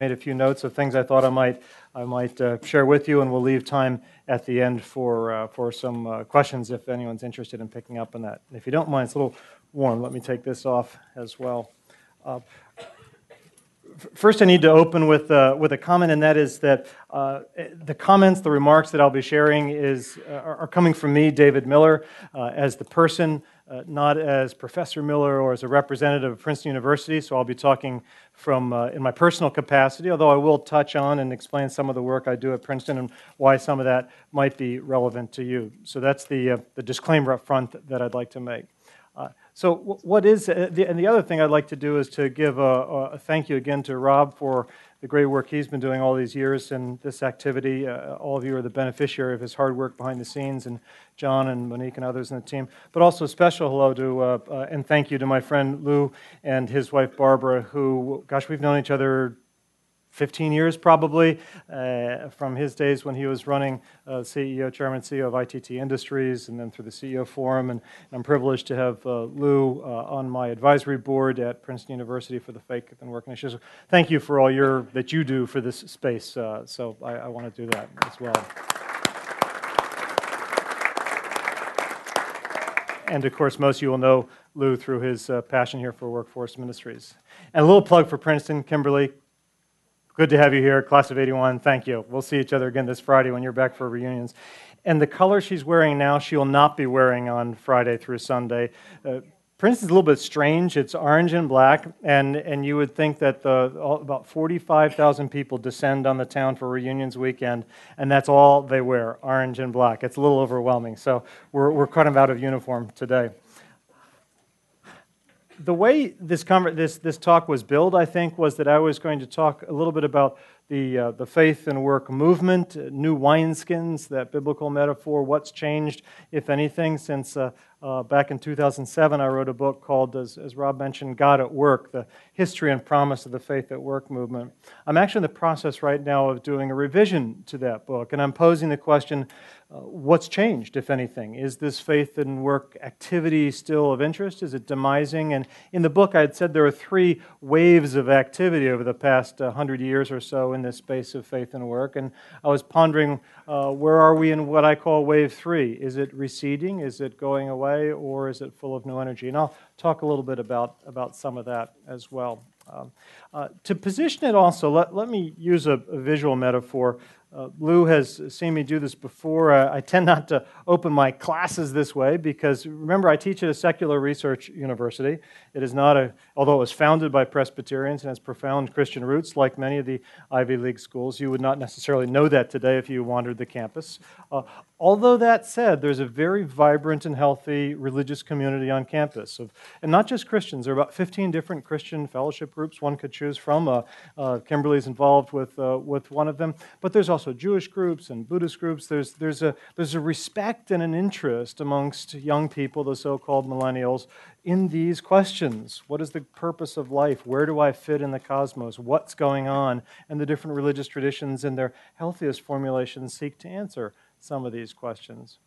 made a few notes of things I thought I might share with you, and we'll leave time at the end for some questions if anyone's interested in picking up on that. And if you don't mind, it's a little warm. Let me take this off as well. First, I need to open with a comment, and that is that the comments, the remarks that I'll be sharing are coming from me, David Miller, as the person, not as Professor Miller or as a representative of Princeton University. So I'll be talking from in my personal capacity, although I will touch on and explain some of the work I do at Princeton and why some of that might be relevant to you. So that's the disclaimer up front that I'd like to make. So what is, and the other thing I'd like to do is to give a thank you again to Rob for the great work he's been doing all these years in this activity. All of you are the beneficiary of his hard work behind the scenes, and John and Monique and others in the team. But also a special hello to, and thank you to my friend Lou and his wife Barbara, who, gosh, we've known each other 15 years probably, from his days when he was running chairman, CEO of ITT Industries, and then through the CEO Forum. And I'm privileged to have Lou on my advisory board at Princeton University for the Faith and Work Initiative. So thank you for all that you do for this space. So I want to do that as well. And of course, most of you will know Lou through his passion here for Workforce Ministries. And a little plug for Princeton, Kimberly. Good to have you here, class of 81. Thank you. We'll see each other again this Friday when you're back for reunions. And the color she's wearing now, she will not be wearing on Friday through Sunday. Princeton's a little bit strange. It's orange and black, and you would think that about 45,000 people descend on the town for reunions weekend, and that's all they wear, orange and black. It's a little overwhelming, so we're kind of out of uniform today. The way this talk was billed, I think, was that I was going to talk a little bit about the faith and work movement, new wineskins, that biblical metaphor, what's changed, if anything, since back in 2007 I wrote a book called, as Rob mentioned, God at Work, the history and promise of the faith at work movement. I'm actually in the process right now of doing a revision to that book, and I'm posing the question, what's changed, if anything? Is this faith and work activity still of interest? Is it demising? And in the book, I had said there are three waves of activity over the past 100 years or so in this space of faith and work. And I was pondering, where are we in what I call wave 3? Is it receding? Is it going away? Or is it full of new energy? And I'll talk a little bit about some of that as well. To position it also, let me use a visual metaphor. Lou has seen me do this before. I tend not to open my classes this way because, remember, I teach at a secular research university. It is not although it was founded by Presbyterians and has profound Christian roots, like many of the Ivy League schools. You would not necessarily know that today if you wandered the campus. Although that said, there's a very vibrant and healthy religious community on campus, and not just Christians. There are about 15 different Christian fellowship groups one could choose from. Kimberly's involved with one of them, but there's also Jewish groups and Buddhist groups. There's a respect and an interest amongst young people, the so-called millennials, in these questions. What is the purpose of life? Where do I fit in the cosmos? What's going on? And the different religious traditions in their healthiest formulations seek to answer some of these questions.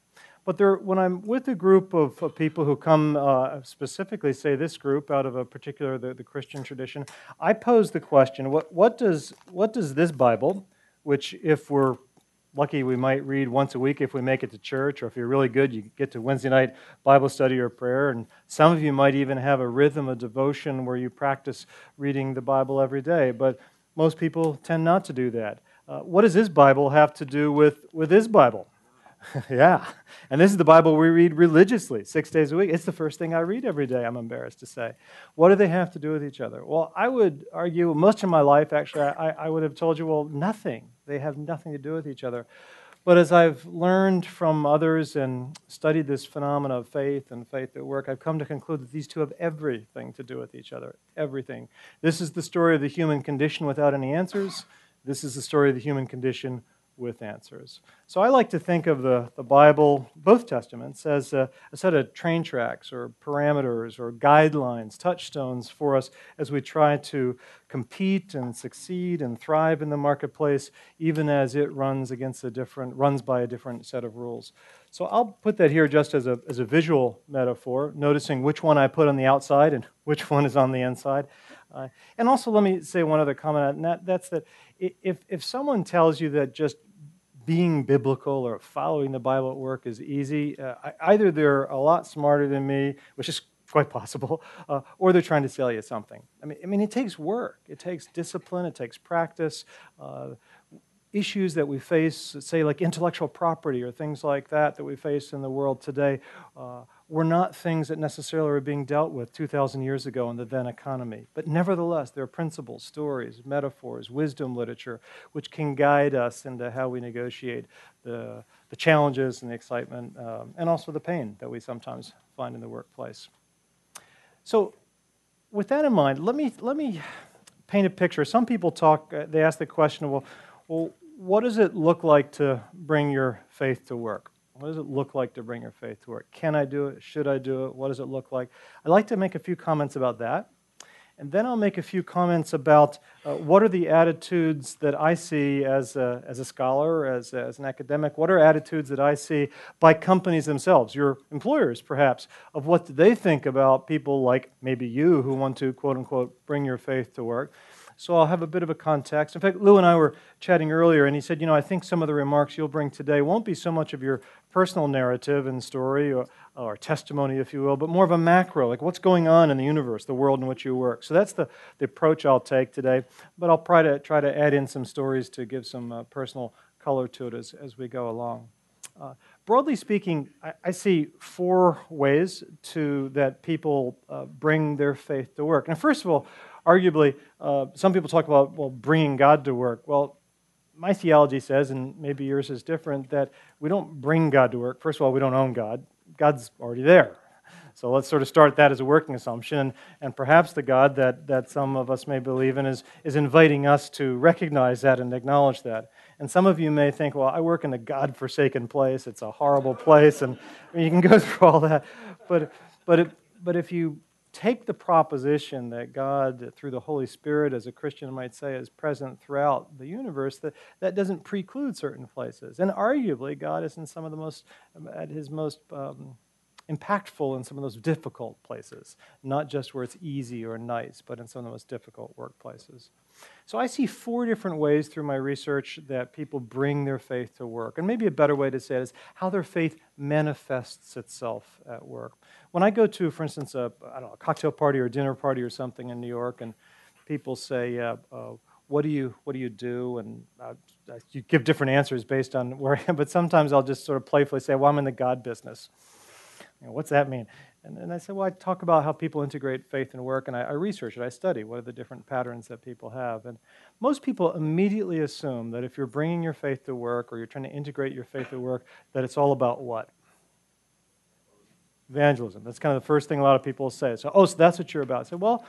But when I'm with a group of people who come specifically, say this group, out of a particular, the Christian tradition, I pose the question, what does this Bible, which if we're lucky we might read once a week if we make it to church, or if you're really good you get to Wednesday night Bible study or prayer, and some of you might even have a rhythm of devotion where you practice reading the Bible every day, but most people tend not to do that. What does this Bible have to do with this Bible? Yeah, and this is the Bible we read religiously, 6 days a week. It's the first thing I read every day, I'm embarrassed to say. What do they have to do with each other? Well, I would argue, most of my life, actually, I would have told you, well, nothing. They have nothing to do with each other. But as I've learned from others and studied this phenomena of faith and faith at work, I've come to conclude that these two have everything to do with each other, everything. This is the story of the human condition without any answers. This is the story of the human condition with answers. So I like to think of the Bible, both Testaments, as a set of train tracks or parameters or guidelines, touchstones for us as we try to compete and succeed and thrive in the marketplace, even as it runs by a different set of rules. So I'll put that here just as a visual metaphor, noticing which one I put on the outside and which one is on the inside. And also, let me say one other comment, and that's that if someone tells you that just being biblical or following the Bible at work is easy, either they're a lot smarter than me, which is quite possible, or they're trying to sell you something. I mean, it takes work. It takes discipline. It takes practice. Issues that we face, say like intellectual property or things like that we face in the world today, were not things that necessarily were being dealt with 2,000 years ago in the then economy. But nevertheless, there are principles, stories, metaphors, wisdom literature, which can guide us into how we negotiate the challenges and the excitement, and also the pain that we sometimes find in the workplace. So with that in mind, let me paint a picture. Some people they ask the question, well, what does it look like to bring your faith to work? What does it look like to bring your faith to work? Can I do it? Should I do it? What does it look like? I'd like to make a few comments about that. And then I'll make a few comments about what are the attitudes that I see as a scholar, as an academic. What are attitudes that I see by companies themselves, your employers perhaps, of what they think about people like maybe you who want to, quote unquote, bring your faith to work. So I'll have a bit of a context. In fact, Lou and I were chatting earlier, and he said, I think some of the remarks you'll bring today won't be so much of your personal narrative and story or testimony, if you will, but more of a macro, like what's going on in the universe, the world in which you work. So that's the approach I'll take today, but I'll try to add in some stories to give some personal color to it as we go along. Broadly speaking, I see four ways that people bring their faith to work. Now, first of all, arguably, some people talk about, bringing God to work. Well, my theology says, and maybe yours is different, that we don't bring God to work. First of all, we don't own God. God's already there. So let's sort of start that as a working assumption. And perhaps the God that some of us may believe in is inviting us to recognize that and acknowledge that. And some of you may think, well, I work in a God-forsaken place. It's a horrible place. And you can go through all that. But if you take the proposition that God, through the Holy Spirit, as a Christian might say, is present throughout the universe, that doesn't preclude certain places. And arguably, God is in some of the most, at his most impactful in some of those difficult places, not just where it's easy or nice, but in some of the most difficult workplaces. So I see four different ways through my research that people bring their faith to work. And maybe a better way to say it is how their faith manifests itself at work. When I go to, for instance, a cocktail party or dinner party or something in New York, and people say, what do you do? And you give different answers based on where I am, but sometimes I'll just sort of playfully say, well, I'm in the God business. What's that mean? And I said, well, I talk about how people integrate faith and work, and I research it. I study what are the different patterns that people have. And most people immediately assume that if you're bringing your faith to work or you're trying to integrate your faith to work, that it's all about what? Evangelism. That's kind of the first thing a lot of people say. So that's what you're about. I said, well,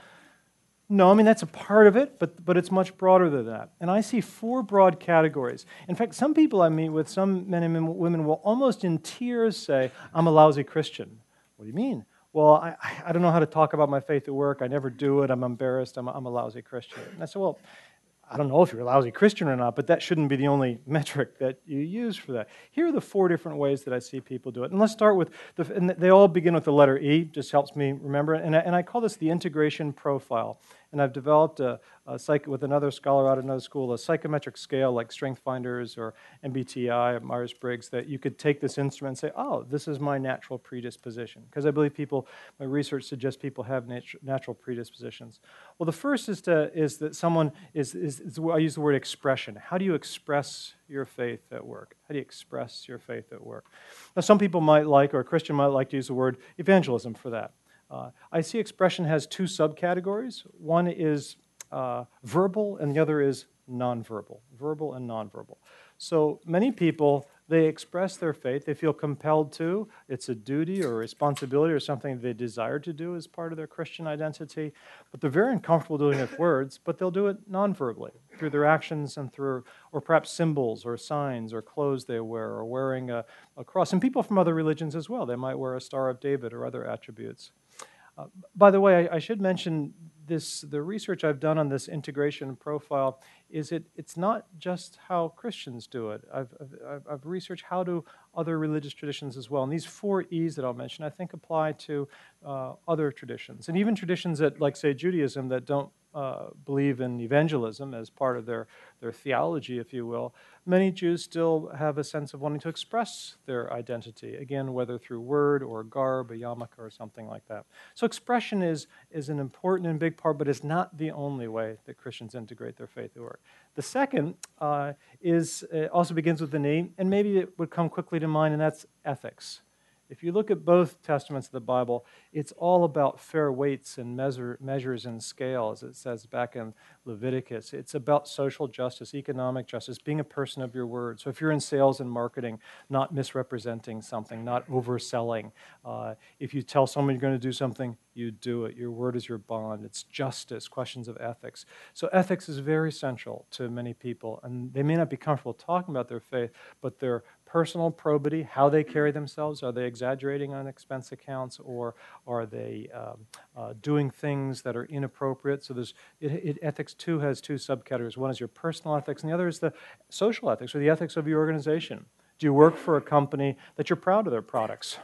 no, I mean, that's a part of it, but it's much broader than that. And I see four broad categories. In fact, some people I meet with, some men and women, will almost in tears say, I'm a lousy Christian. What do you mean? Well, I don't know how to talk about my faith at work. I never do it. I'm embarrassed. I'm a lousy Christian. And I said, well, I don't know if you're a lousy Christian or not, but that shouldn't be the only metric that you use for that. Here are the four different ways that I see people do it. And let's start with, and they all begin with the letter E, just helps me remember it. And I call this the integration profile. And I've developed with another scholar out of another school, a psychometric scale like Strength Finders or MBTI, Myers-Briggs, that you could take this instrument and say, oh, this is my natural predisposition. Because I believe my research suggests people have natural predispositions. Well, the first is that someone I use the word expression. How do you express your faith at work? How do you express your faith at work? Now, some people might like, or a Christian might like to use the word evangelism for that. I see expression has two subcategories. One is verbal, and the other is nonverbal. Verbal and nonverbal. So many people, they express their faith. They feel compelled to. It's a duty or a responsibility or something they desire to do as part of their Christian identity. But they're very uncomfortable doing it with words, but they'll do it nonverbally, through their actions and or perhaps symbols or signs or clothes they wear or wearing a cross. And people from other religions as well. They might wear a Star of David or other attributes. By the way, I should mention the research I've done on this integration profile is it's not just how Christians do it. I've researched how do other religious traditions as well. And these four E's that I'll mention, I think apply to other traditions. And even traditions that, like, say, Judaism, that don't believe in evangelism as part of their theology, if you will, many Jews still have a sense of wanting to express their identity, again, whether through word or garb, a yarmulke or something like that. So expression is an important and big part, but it's not the only way that Christians integrate their faith at work. The second also begins with an E, and maybe it would come quickly to mind, and that's ethics. If you look at both testaments of the Bible, it's all about fair weights and measures and scales, it says back in Leviticus. It's about social justice, economic justice, being a person of your word. So if you're in sales and marketing, not misrepresenting something, not overselling. If you tell someone you're going to do something, you do it. Your word is your bond. It's justice, questions of ethics. So ethics is very central to many people, and they may not be comfortable talking about their faith, but their personal probity, how they carry themselves. Are they exaggerating on expense accounts, or are they doing things that are inappropriate? So ethics too has two subcategories. One is your personal ethics, and the other is the social ethics, or the ethics of your organization. Do you work for a company that you're proud of their products?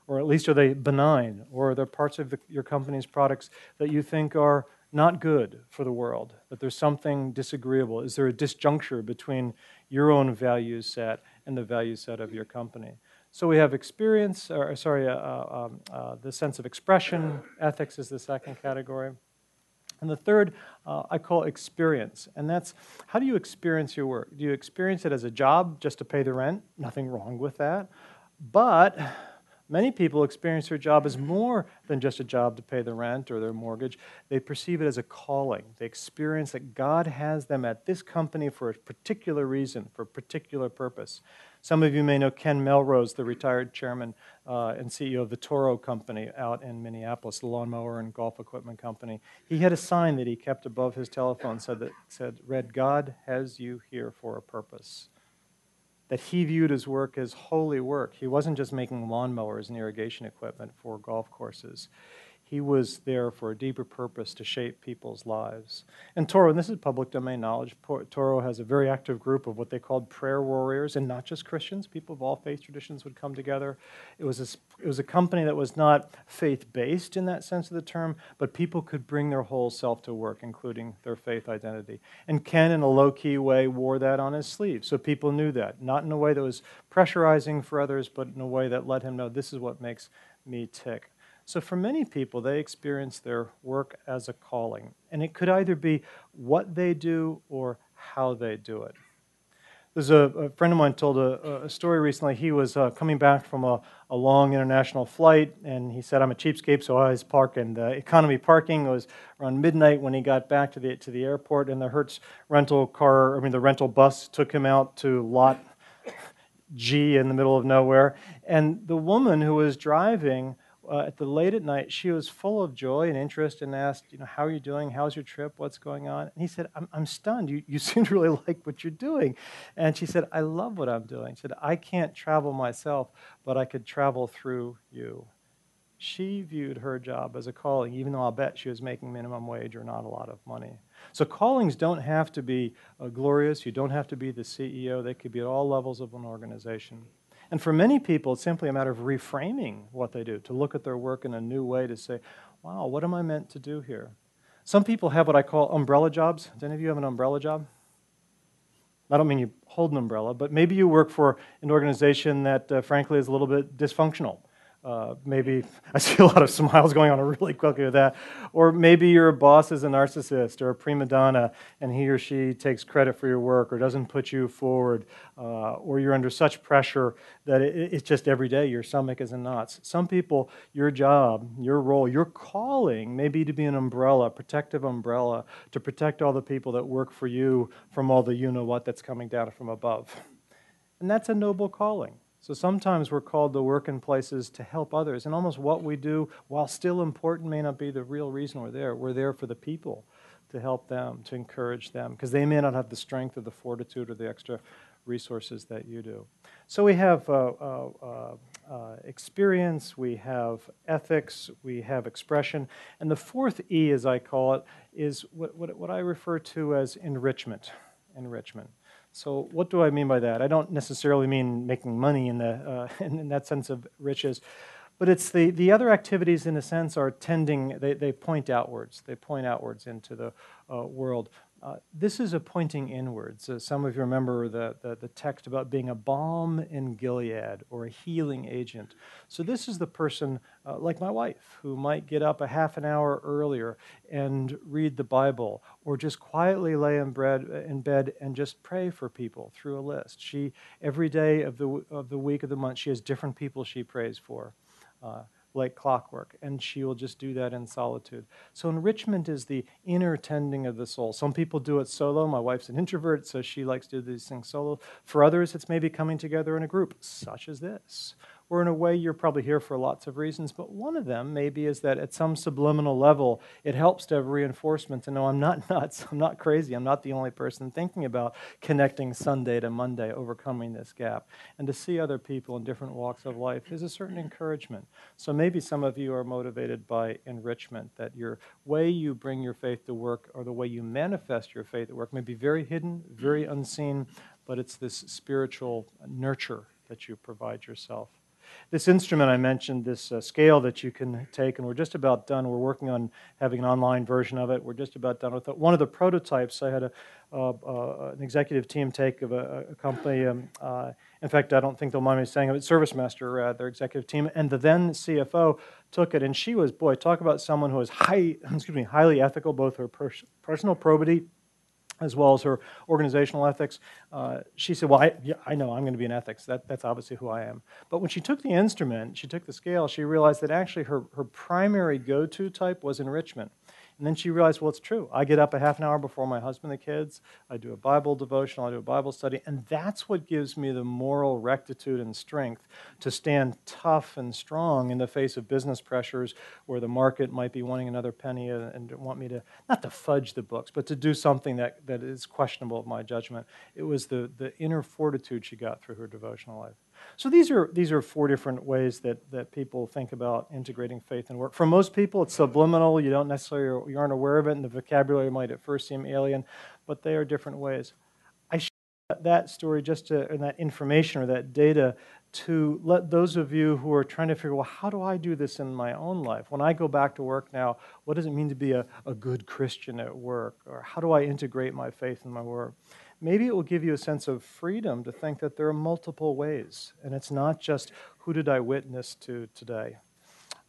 Or at least are they benign? Or are there parts of your company's products that you think are not good for the world, that there's something disagreeable? Is there a disjuncture between your own value set and the value set of your company? So we have experience, the sense of expression. Ethics is the second category. And the third, I call experience. And that's, how do you experience your work? Do you experience it as a job just to pay the rent? Nothing wrong with that. But many people experience their job as more than just a job to pay the rent or their mortgage. They perceive it as a calling. They experience that God has them at this company for a particular reason, for a particular purpose. Some of you may know Ken Melrose, the retired chairman and CEO of the Toro Company out in Minneapolis, the lawnmower and golf equipment company. He had a sign that he kept above his telephone read, "God has you here for a purpose." That he viewed his work as holy work. He wasn't just making lawnmowers and irrigation equipment for golf courses. He was there for a deeper purpose to shape people's lives. And Toro, and this is public domain knowledge, Toro has a very active group of what they called prayer warriors, and not just Christians. People of all faith traditions would come together. It was a company that was not faith-based in that sense of the term, but people could bring their whole self to work, including their faith identity. And Ken, in a low-key way, wore that on his sleeve, so people knew that. Not in a way that was pressurizing for others, but in a way that let him know, this is what makes me tick. So for many people, they experience their work as a calling. And it could either be what they do or how they do it. There's a friend of mine told a story recently. He was coming back from a long international flight, and he said, "I'm a cheapskate, so I always park in the economy parking." It was around midnight when he got back to the airport, and the Hertz the rental bus took him out to lot G in the middle of nowhere. And the woman who was driving at the late at night, she was full of joy and interest and asked, "How are you doing? How's your trip? What's going on?" And he said, I'm stunned. You seem to really like what you're doing." And she said, "I love what I'm doing." She said, "I can't travel myself, but I could travel through you." She viewed her job as a calling, even though I'll bet she was making minimum wage or not a lot of money. So callings don't have to be glorious. You don't have to be the CEO. They could be at all levels of an organization. And for many people, it's simply a matter of reframing what they do, to look at their work in a new way, to say, wow, what am I meant to do here? Some people have what I call umbrella jobs. Does any of you have an umbrella job? I don't mean you hold an umbrella, but maybe you work for an organization that, frankly, is a little bit dysfunctional. Maybe I see a lot of smiles going on really quickly with that. Or maybe your boss is a narcissist or a prima donna, and he or she takes credit for your work or doesn't put you forward, or you're under such pressure that it's just every day your stomach is in knots. Some people, your job, your role, your calling may be to be an umbrella, a protective umbrella, to protect all the people that work for you from all the you-know-what that's coming down from above. And that's a noble calling. So sometimes we're called to work in places to help others, and almost what we do, while still important, may not be the real reason we're there. We're there for the people, to help them, to encourage them, because they may not have the strength or the fortitude or the extra resources that you do. So we have experience, we have ethics, we have expression, and the fourth E, as I call it, is what I refer to as enrichment. Enrichment. So what do I mean by that? I don't necessarily mean making money in that sense of riches, But it's the other activities, in a sense, are tending, they point outwards. They point outwards into the world. This is a pointing inwards. Some of you remember the text about being a balm in Gilead or a healing agent. So this is the person, like my wife, who might get up a half an hour earlier and read the Bible, or just quietly lay in bed and just pray for people through a list. She, every day of the week of the month, she has different people she prays for. Like clockwork, and she will just do that in solitude. So enrichment is the inner tending of the soul. Some people do it solo. My wife's an introvert, so she likes to do these things solo. For others, it's maybe coming together in a group, such as this. Or in a way, you're probably here for lots of reasons, but one of them maybe is that at some subliminal level, it helps to have reinforcement to know I'm not nuts, I'm not crazy, I'm not the only person thinking about connecting Sunday to Monday, overcoming this gap. And to see other people in different walks of life is a certain encouragement. So maybe some of you are motivated by enrichment, that your way you bring your faith to work or the way you manifest your faith at work may be very hidden, very unseen, but it's this spiritual nurture that you provide yourself. This instrument I mentioned, this scale that you can take, and we're just about done. We're working on having an online version of it. We're just about done with it. One of the prototypes I had an executive team take of a company. In fact, I don't think they'll mind me saying it. ServiceMaster, their executive team, and the then CFO took it, and she was, boy, talk about someone who was highly ethical, both her personal probity as well as her organizational ethics. She said, well, I know I'm going to be in ethics. That's obviously who I am. But when she took the instrument, she took the scale, she realized that actually her primary go-to type was enrichment. And then she realized, well, it's true. I get up a half an hour before my husband and the kids. I do a Bible devotional. I do a Bible study. And that's what gives me the moral rectitude and strength to stand tough and strong in the face of business pressures where the market might be wanting another penny and want me to, not to fudge the books, but to do something that is questionable of my judgment. It was the inner fortitude she got through her devotional life. So these are four different ways that people think about integrating faith and work. For most people, it's subliminal. You aren't aware of it, and the vocabulary might at first seem alien, but they are different ways. I share that story and that information or that data to let those of you who are trying to figure, well, how do I do this in my own life? When I go back to work now, what does it mean to be a good Christian at work? Or how do I integrate my faith in my work? Maybe it will give you a sense of freedom to think that there are multiple ways, and it's not just who did I witness to today,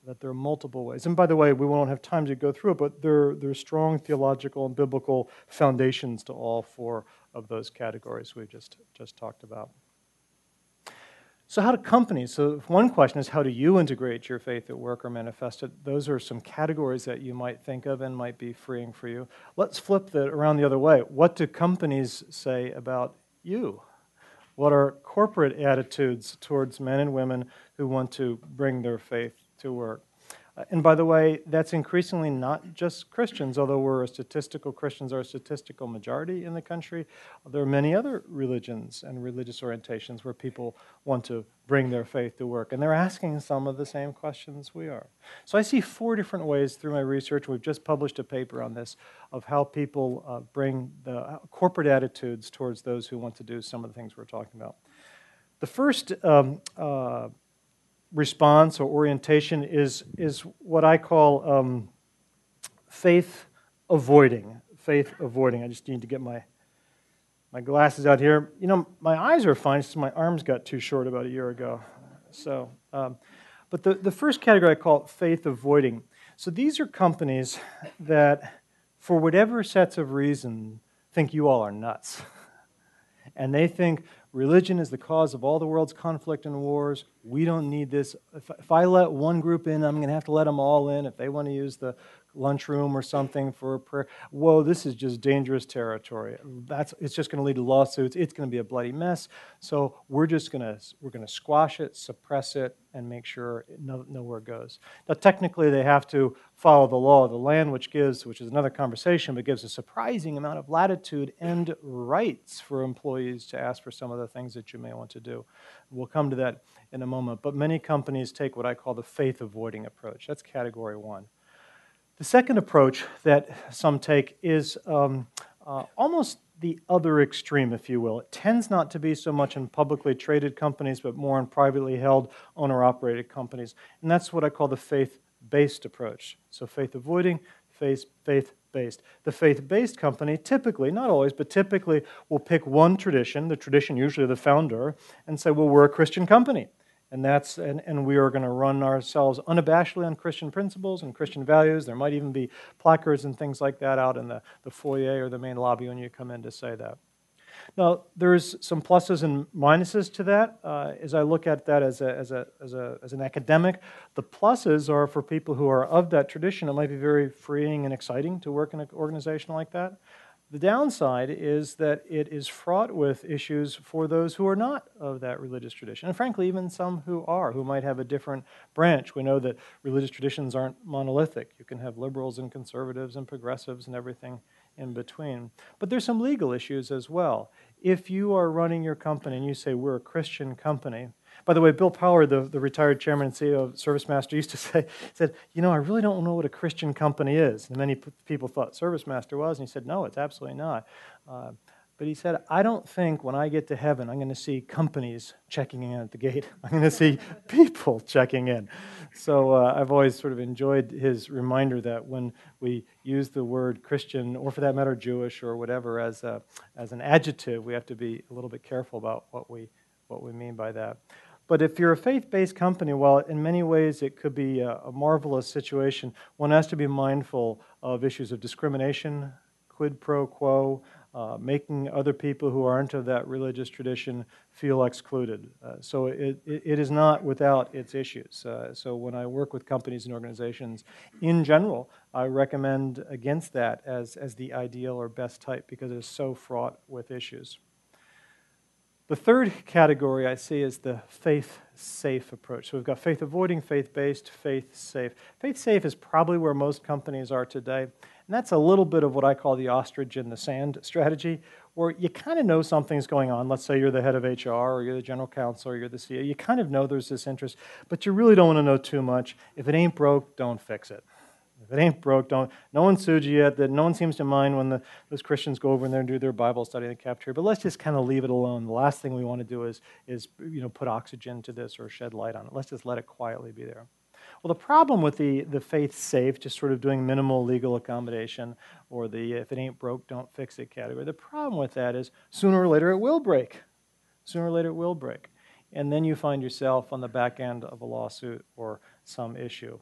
that there are multiple ways. And by the way, we won't have time to go through it, but there are strong theological and biblical foundations to all four of those categories we've just talked about. So how do companies, so one question is how do you integrate your faith at work or manifest it? Those are some categories that you might think of and might be freeing for you. Let's flip that around the other way. What do companies say about you? What are corporate attitudes towards men and women who want to bring their faith to work? And by the way, that's increasingly not just Christians, although Christians are a statistical majority in the country. There are many other religions and religious orientations where people want to bring their faith to work, and they're asking some of the same questions we are. So I see four different ways through my research. We've just published a paper on this, of how people bring the corporate attitudes towards those who want to do some of the things we're talking about. The first response or orientation is what I call faith avoiding. Faith avoiding. I just need to get my glasses out here. You know, my eyes are fine, so my arms got too short about a year ago. So, but the first category I call faith avoiding. So these are companies that, for whatever sets of reason, think you all are nuts. And they think religion is the cause of all the world's conflict and wars. We don't need this. If I let one group in, I'm going to have to let them all in. If they want to use the lunchroom or something for a prayer, whoa, this is just dangerous territory. It's just going to lead to lawsuits. It's going to be a bloody mess. So we're going to squash it, suppress it, and make sure it nowhere goes. Now, technically, they have to follow the law of the land, which is another conversation, but gives a surprising amount of latitude and rights for employees to ask for some of the things that you may want to do. We'll come to that in a moment. But many companies take what I call the faith-avoiding approach. That's category one. The second approach that some take is almost the other extreme, if you will. It tends not to be so much in publicly traded companies, but more in privately held, owner-operated companies. And that's what I call the faith-based approach. So faith-avoiding, faith-based. The faith-based company typically, not always, but typically will pick one tradition, the tradition usually of the founder, and say, well, we're a Christian company. And we are going to run ourselves unabashedly on Christian principles and Christian values. There might even be placards and things like that out in the foyer or the main lobby when you come in to say that. Now, there's some pluses and minuses to that. As I look at that as an academic, the pluses are for people who are of that tradition. It might be very freeing and exciting to work in an organization like that. The downside is that it is fraught with issues for those who are not of that religious tradition, and frankly, even some who are, who might have a different branch. We know that religious traditions aren't monolithic. You can have liberals and conservatives and progressives and everything in between. But there's some legal issues as well. If you are running your company and you say, we're a Christian company. By the way, Bill Power, the retired chairman and CEO of ServiceMaster, used to say, said, I really don't know what a Christian company is. And many people thought ServiceMaster was, and he said, no, it's absolutely not. But he said, I don't think when I get to heaven, I'm going to see companies checking in at the gate. I'm going to see people checking in. So I've always sort of enjoyed his reminder that when we use the word Christian, or for that matter, Jewish or whatever, as an adjective, we have to be a little bit careful about what we mean by that. But if you're a faith-based company, well, in many ways it could be a marvelous situation. One has to be mindful of issues of discrimination, quid pro quo, making other people who aren't of that religious tradition feel excluded. So it is not without its issues. So when I work with companies and organizations, in general, I recommend against that as the ideal or best type because it is so fraught with issues. The third category I see is the faith-safe approach. So we've got faith-avoiding, faith-based, faith-safe. Faith-safe is probably where most companies are today. And that's a little bit of what I call the ostrich in the sand strategy, where you kind of know something's going on. Let's say you're the head of HR, or you're the general counsel, or you're the CEO. You kind of know there's this interest, but you really don't want to know too much. If it ain't broke, don't fix it. If it ain't broke, don't. No one sued you yet. No one seems to mind when those Christians go over in there and do their Bible study in the cafeteria. But let's just kind of leave it alone. The last thing we want to do is put oxygen to this or shed light on it. Let's just let it quietly be there. Well, the problem with the faith-safe, just sort of doing minimal legal accommodation, or the if it ain't broke, don't fix it category, the problem with that is sooner or later it will break. Sooner or later it will break. And then you find yourself on the back end of a lawsuit or some issue.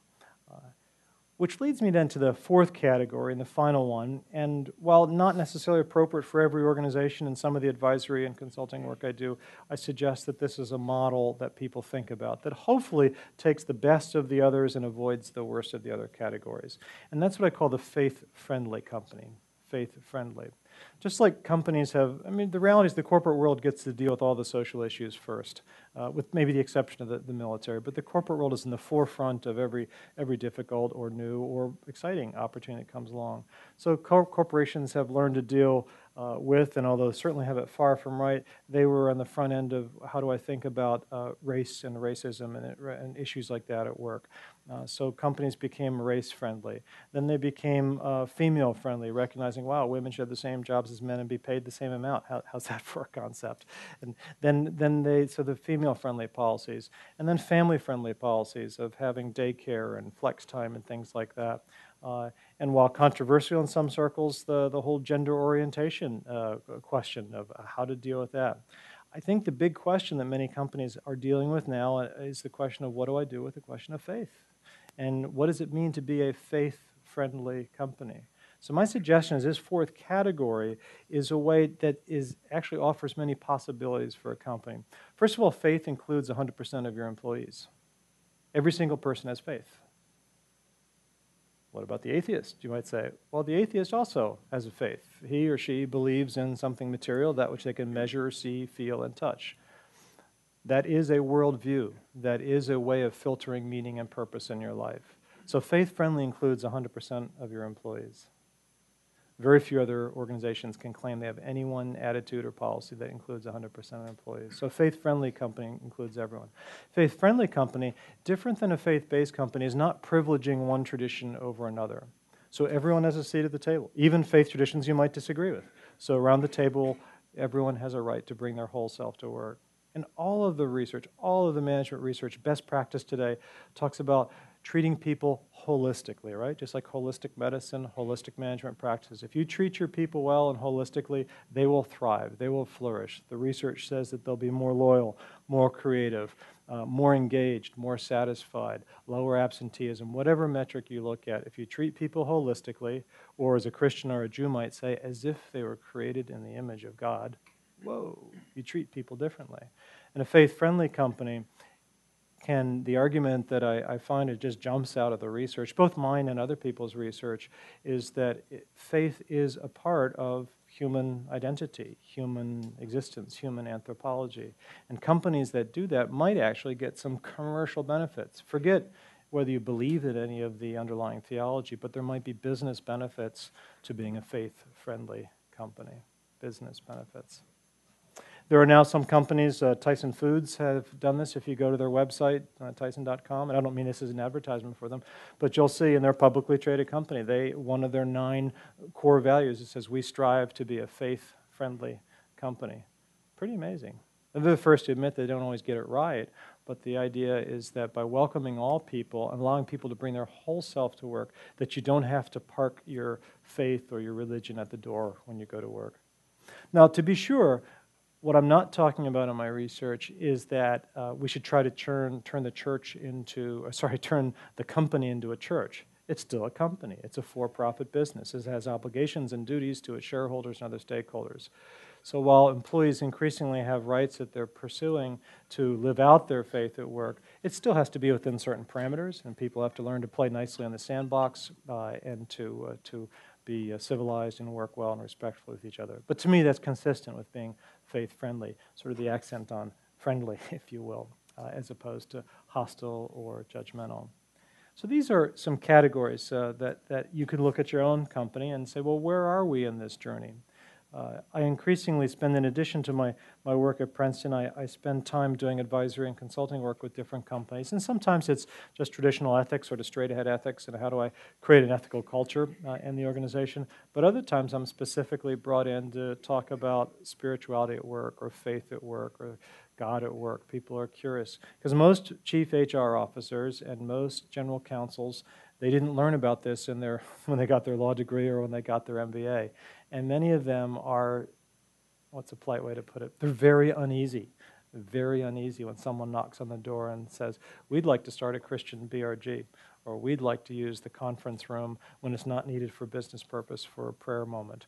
Which leads me then to the fourth category and the final one. And while not necessarily appropriate for every organization and some of the advisory and consulting work I do, I suggest that this is a model that people think about, that hopefully takes the best of the others and avoids the worst of the other categories. And that's what I call the faith-friendly company, faith-friendly. Just like companies have, the reality is the corporate world gets to deal with all the social issues first, with maybe the exception of the military, but the corporate world is in the forefront of every difficult or new or exciting opportunity that comes along. So corporations have learned to deal with, and although certainly have it far from right, they were on the front end of how do I think about race and racism and issues like that at work. So companies became race-friendly. Then they became female-friendly, recognizing, wow, women should have the same jobs as men and be paid the same amount. How's that for a concept? And so the female-friendly policies. And then family-friendly policies of having daycare and flex time and things like that. And while controversial in some circles, the whole gender orientation question of how to deal with that. I think the big question that many companies are dealing with now is the question of what do I do with the question of faith? And what does it mean to be a faith-friendly company? So my suggestion is this fourth category is a way that actually offers many possibilities for a company. First of all, faith includes 100% of your employees. Every single person has faith. What about the atheist? You might say, well, the atheist also has a faith. He or she believes in something material, that which they can measure, see, feel, and touch. That is a worldview. That is a way of filtering meaning and purpose in your life. So faith-friendly includes 100% of your employees. Very few other organizations can claim they have any one attitude or policy that includes 100% of employees. So a faith-friendly company includes everyone. Faith-friendly company, different than a faith-based company, is not privileging one tradition over another. So everyone has a seat at the table, even faith traditions you might disagree with. So around the table, everyone has a right to bring their whole self to work. And all of the research, all of the management research, best practice today talks about treating people holistically, right? Just like holistic medicine, holistic management practices. If you treat your people well and holistically, they will thrive, they will flourish. The research says that they'll be more loyal, more creative, more engaged, more satisfied, lower absenteeism, whatever metric you look at. If you treat people holistically, or as a Christian or a Jew might say, as if they were created in the image of God, whoa, you treat people differently. And a faith-friendly company the argument that I find it just jumps out of the research, both mine and other people's research, is that faith is a part of human identity, human existence, human anthropology. And companies that do that might actually get some commercial benefits. Forget whether you believe in any of the underlying theology, but there might be business benefits to being a faith-friendly company, business benefits. There are now some companies, Tyson Foods have done this. If you go to their website, tyson.com, and I don't mean this as an advertisement for them, but you'll see in their publicly traded company, one of their 9 core values, it says, we strive to be a faith-friendly company. Pretty amazing. And they're the first to admit they don't always get it right, but the idea is that by welcoming all people and allowing people to bring their whole self to work, that you don't have to park your faith or your religion at the door when you go to work. Now, to be sure, what I'm not talking about in my research is that we should try to turn the company into a church. It's still a company. It's a for-profit business. It has obligations and duties to its shareholders and other stakeholders. So while employees increasingly have rights that they're pursuing to live out their faith at work, it still has to be within certain parameters, and people have to learn to play nicely in the sandbox and to be civilized and work well and respectful with each other. But to me, that's consistent with being faith-friendly, sort of the accent on friendly, if you will, as opposed to hostile or judgmental. So these are some categories that you could look at your own company and say, well, where are we in this journey? I increasingly spend, in addition to my work at Princeton, I spend time doing advisory and consulting work with different companies. And sometimes it's just traditional ethics or to straight-ahead ethics and how do I create an ethical culture in the organization. But other times I'm specifically brought in to talk about spirituality at work or faith at work or God at work. People are curious. Because most chief HR officers and most general counsels, they didn't learn about this when they got their law degree or when they got their MBA. And many of them are, what's a polite way to put it? They're very uneasy when someone knocks on the door and says, we'd like to start a Christian BRG, or we'd like to use the conference room when it's not needed for business purpose for a prayer moment.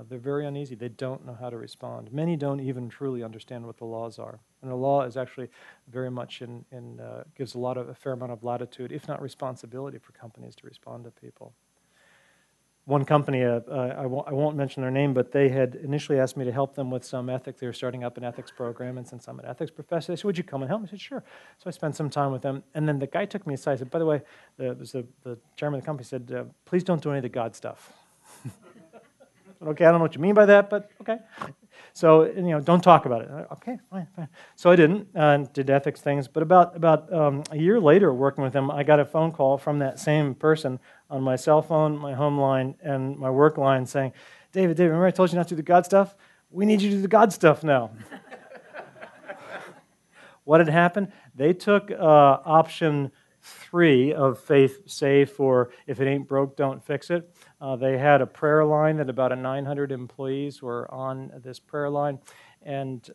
They're very uneasy. They don't know how to respond. Many don't even truly understand what the laws are. And the law is actually very much gives a fair amount of latitude, if not responsibility, for companies to respond to people. One company, I won't mention their name, but they had initially asked me to help them with some ethics. They were starting up an ethics program, and since I'm an ethics professor, they said, would you come and help me? I said, sure. So I spent some time with them, and then the guy took me aside and said, by the way, the chairman of the company said, please don't do any of the God stuff. Okay, I don't know what you mean by that, but okay. So, don't talk about it. Okay, fine. So I didn't, and did ethics things. But about a year later, working with them, I got a phone call from that same person on my cell phone, my home line, and my work line saying, David, remember I told you not to do the God stuff? We need you to do the God stuff now. What had happened? They took option 3 of faith safe, or if it ain't broke, don't fix it. They had a prayer line that about 900 employees were on this prayer line, and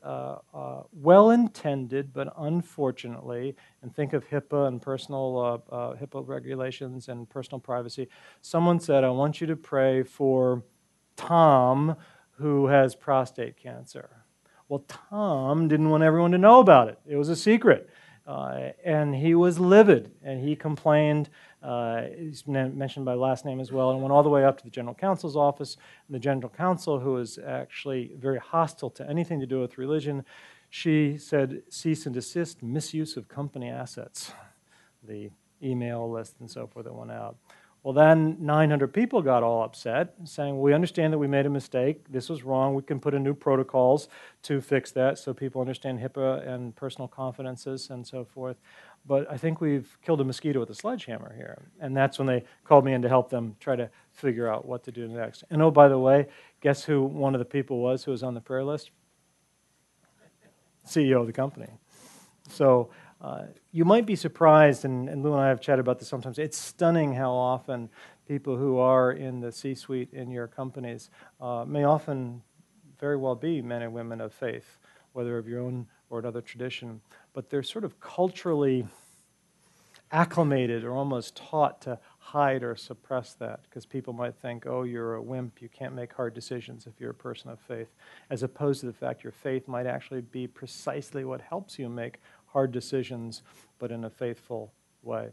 well-intended, but unfortunately, and think of HIPAA and personal HIPAA regulations and personal privacy, someone said, I want you to pray for Tom, who has prostate cancer. Well, Tom didn't want everyone to know about it. It was a secret. And he was livid, and he complained. He's mentioned by last name as well, and went all the way up to the general counsel's office. And the general counsel, who was actually very hostile to anything to do with religion, she said, cease and desist, misuse of company assets, the email list and so forth that went out. Well, then 900 people got all upset, saying, we understand that we made a mistake. This was wrong. We can put in new protocols to fix that so people understand HIPAA and personal confidences and so forth. but I think we've killed a mosquito with a sledgehammer here. And that's when they called me in to help them try to figure out what to do next. And oh, by the way, guess who one of the people was who was on the prayer list? CEO of the company. So you might be surprised, and Lou and I have chatted about this sometimes, it's stunning how often people who are in the C-suite in your companies may often very well be men and women of faith, whether of your own or another tradition, but they're sort of culturally acclimated or almost taught to hide or suppress that, because people might think, oh, you're a wimp, you can't make hard decisions if you're a person of faith, as opposed to the fact your faith might actually be precisely what helps you make hard decisions, but in a faithful way.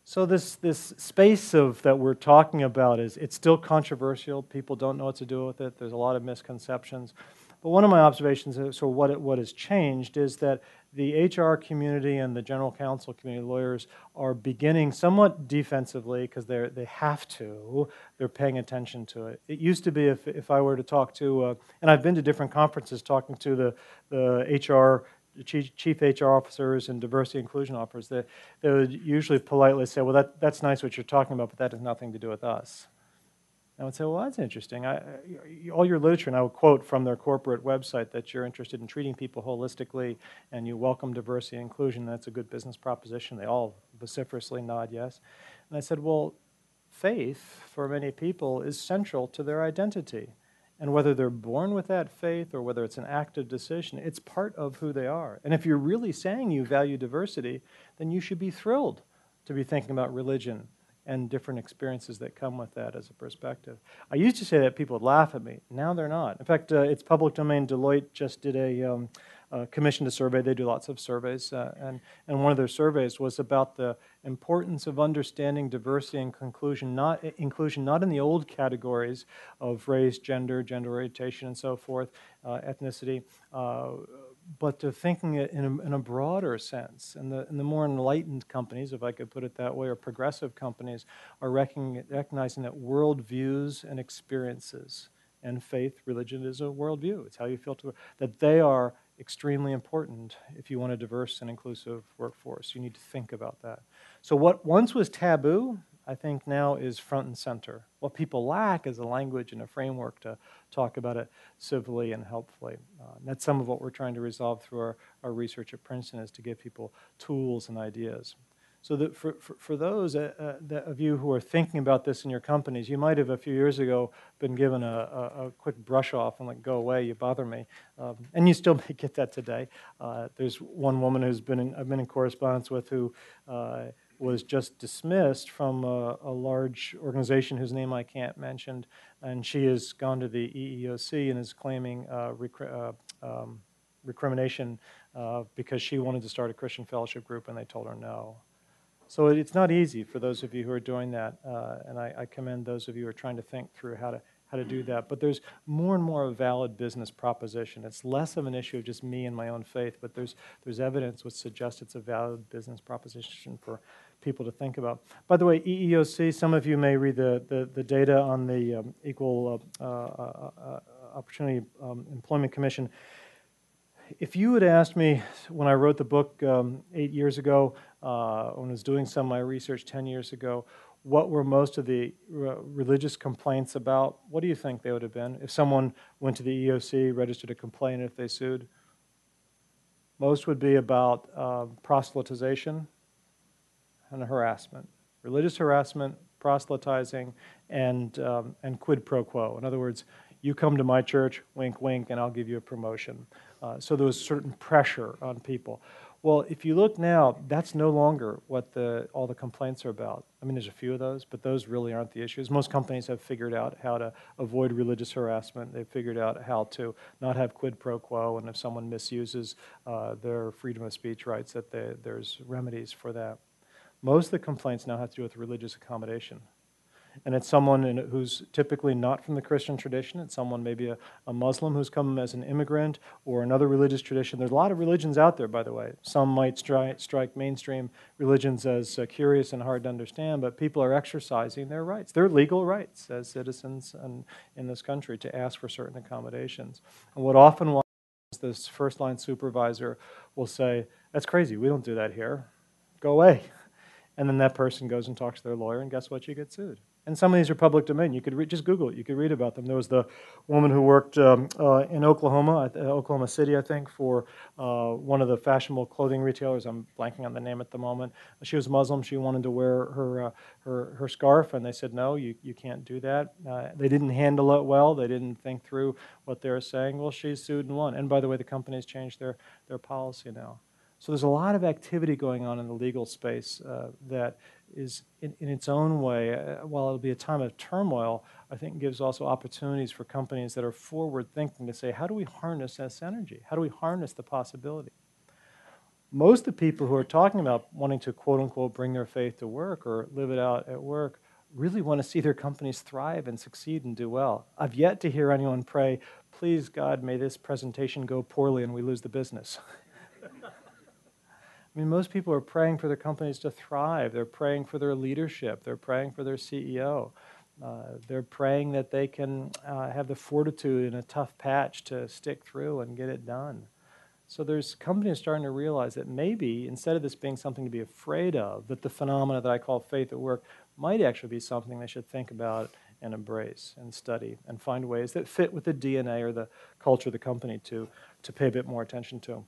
So this space that we're talking about it's still controversial. People don't know what to do with it. There's a lot of misconceptions. But one of my observations is what has changed is that the HR community and the general counsel community, lawyers, are beginning somewhat defensively because they have to. They're paying attention to it. It used to be if I were to talk to, and I've been to different conferences talking to the HR chief HR officers and diversity inclusion officers, they would usually politely say, well, that's nice what you're talking about, but that has nothing to do with us. And I would say, well, that's interesting. All your literature, and I would quote from their corporate website that you're interested in treating people holistically and you welcome diversity and inclusion. That's a good business proposition. They all vociferously nod yes. And I said, well, faith for many people is central to their identity. And whether they're born with that faith or whether it's an active decision, it's part of who they are. And if you're really saying you value diversity, then you should be thrilled to be thinking about religion and different experiences that come with that as a perspective. I used to say that people would laugh at me. Now they're not. In fact, it's public domain. Deloitte just did a commissioned a survey. They do lots of surveys. And one of their surveys was about the importance of understanding diversity and inclusion, not in the old categories of race, gender orientation, and so forth, ethnicity, but to thinking it in a broader sense. And the more enlightened companies, if I could put it that way, or progressive companies, are recognizing that worldviews and experiences, and faith, religion is a worldview. It's how you feel that they are extremely important if you want a diverse and inclusive workforce. You need to think about that. So what once was taboo, I think now is front and center. What people lack is a language and a framework to talk about it civilly and helpfully. And that's some of what we're trying to resolve through our research at Princeton, is to give people tools and ideas. So that for those of you who are thinking about this in your companies, you might have a few years ago been given a quick brush off and like, go away, you bother me. And you still may get that today. There's one woman I've been in correspondence with who was just dismissed from a large organization whose name I can't mention, and she has gone to the EEOC and is claiming recrimination because she wanted to start a Christian fellowship group and they told her no. So it's not easy for those of you who are doing that, and I commend those of you who are trying to think through how to do that. But there's more and more of a valid business proposition. It's less of an issue of just me and my own faith, but there's evidence which suggests it's a valid business proposition for people to think about. By the way, EEOC, some of you may read the data on the Equal Opportunity Employment Commission. If you had asked me when I wrote the book 8 years ago, when I was doing some of my research 10 years ago, what were most of the religious complaints about, what do you think they would have been? If someone went to the EEOC, registered a complaint if they sued, most would be about proselytization and harassment. Religious harassment, proselytizing, and quid pro quo. In other words, you come to my church, wink, wink, and I'll give you a promotion. So there was certain pressure on people. Well, if you look now, that's no longer what all the complaints are about. I mean, there's a few of those, but those really aren't the issues. Most companies have figured out how to avoid religious harassment. They've figured out how to not have quid pro quo, and if someone misuses their freedom of speech rights, that there's remedies for that. Most of the complaints now have to do with religious accommodation. And it's someone who's typically not from the Christian tradition. It's someone, maybe a Muslim who's come as an immigrant, or another religious tradition. There's a lot of religions out there, by the way. Some might strike mainstream religions as curious and hard to understand, but people are exercising their rights, their legal rights as citizens in this country, to ask for certain accommodations. And what often this first-line supervisor will say, That's crazy. We don't do that here. Go away. And then that person goes and talks to their lawyer, and guess what? You get sued. And some of these are public domain. You could just Google it. You could read about them. There was the woman who worked in Oklahoma, Oklahoma City, I think, for one of the fashionable clothing retailers. I'm blanking on the name at the moment. She was Muslim. She wanted to wear her scarf, and they said, no, you can't do that. They didn't handle it well. They didn't think through what they were saying. Well, she's sued and won. And by the way, the company's changed their policy now. So there's a lot of activity going on in the legal space that is, in its own way, while it'll be a time of turmoil, I think gives also opportunities for companies that are forward-thinking to say, how do we harness this energy? How do we harness the possibility? Most of the people who are talking about wanting to, quote-unquote, bring their faith to work or live it out at work really want to see their companies thrive and succeed and do well. I've yet to hear anyone pray, please, God, may this presentation go poorly and we lose the business. I mean, most people are praying for their companies to thrive. They're praying for their leadership. They're praying for their CEO. They're praying that they can have the fortitude in a tough patch to stick through and get it done. So there's companies starting to realize that maybe, instead of this being something to be afraid of, that the phenomena that I call faith at work might actually be something they should think about and embrace and study and find ways that fit with the DNA or the culture of the company to pay a bit more attention to.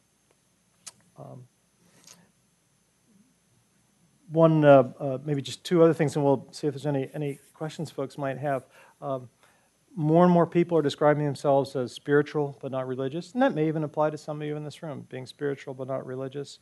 Maybe just two other things, and we'll see if there's any questions folks might have. More and more people are describing themselves as spiritual but not religious, and that may even apply to some of you in this room, being spiritual but not religious.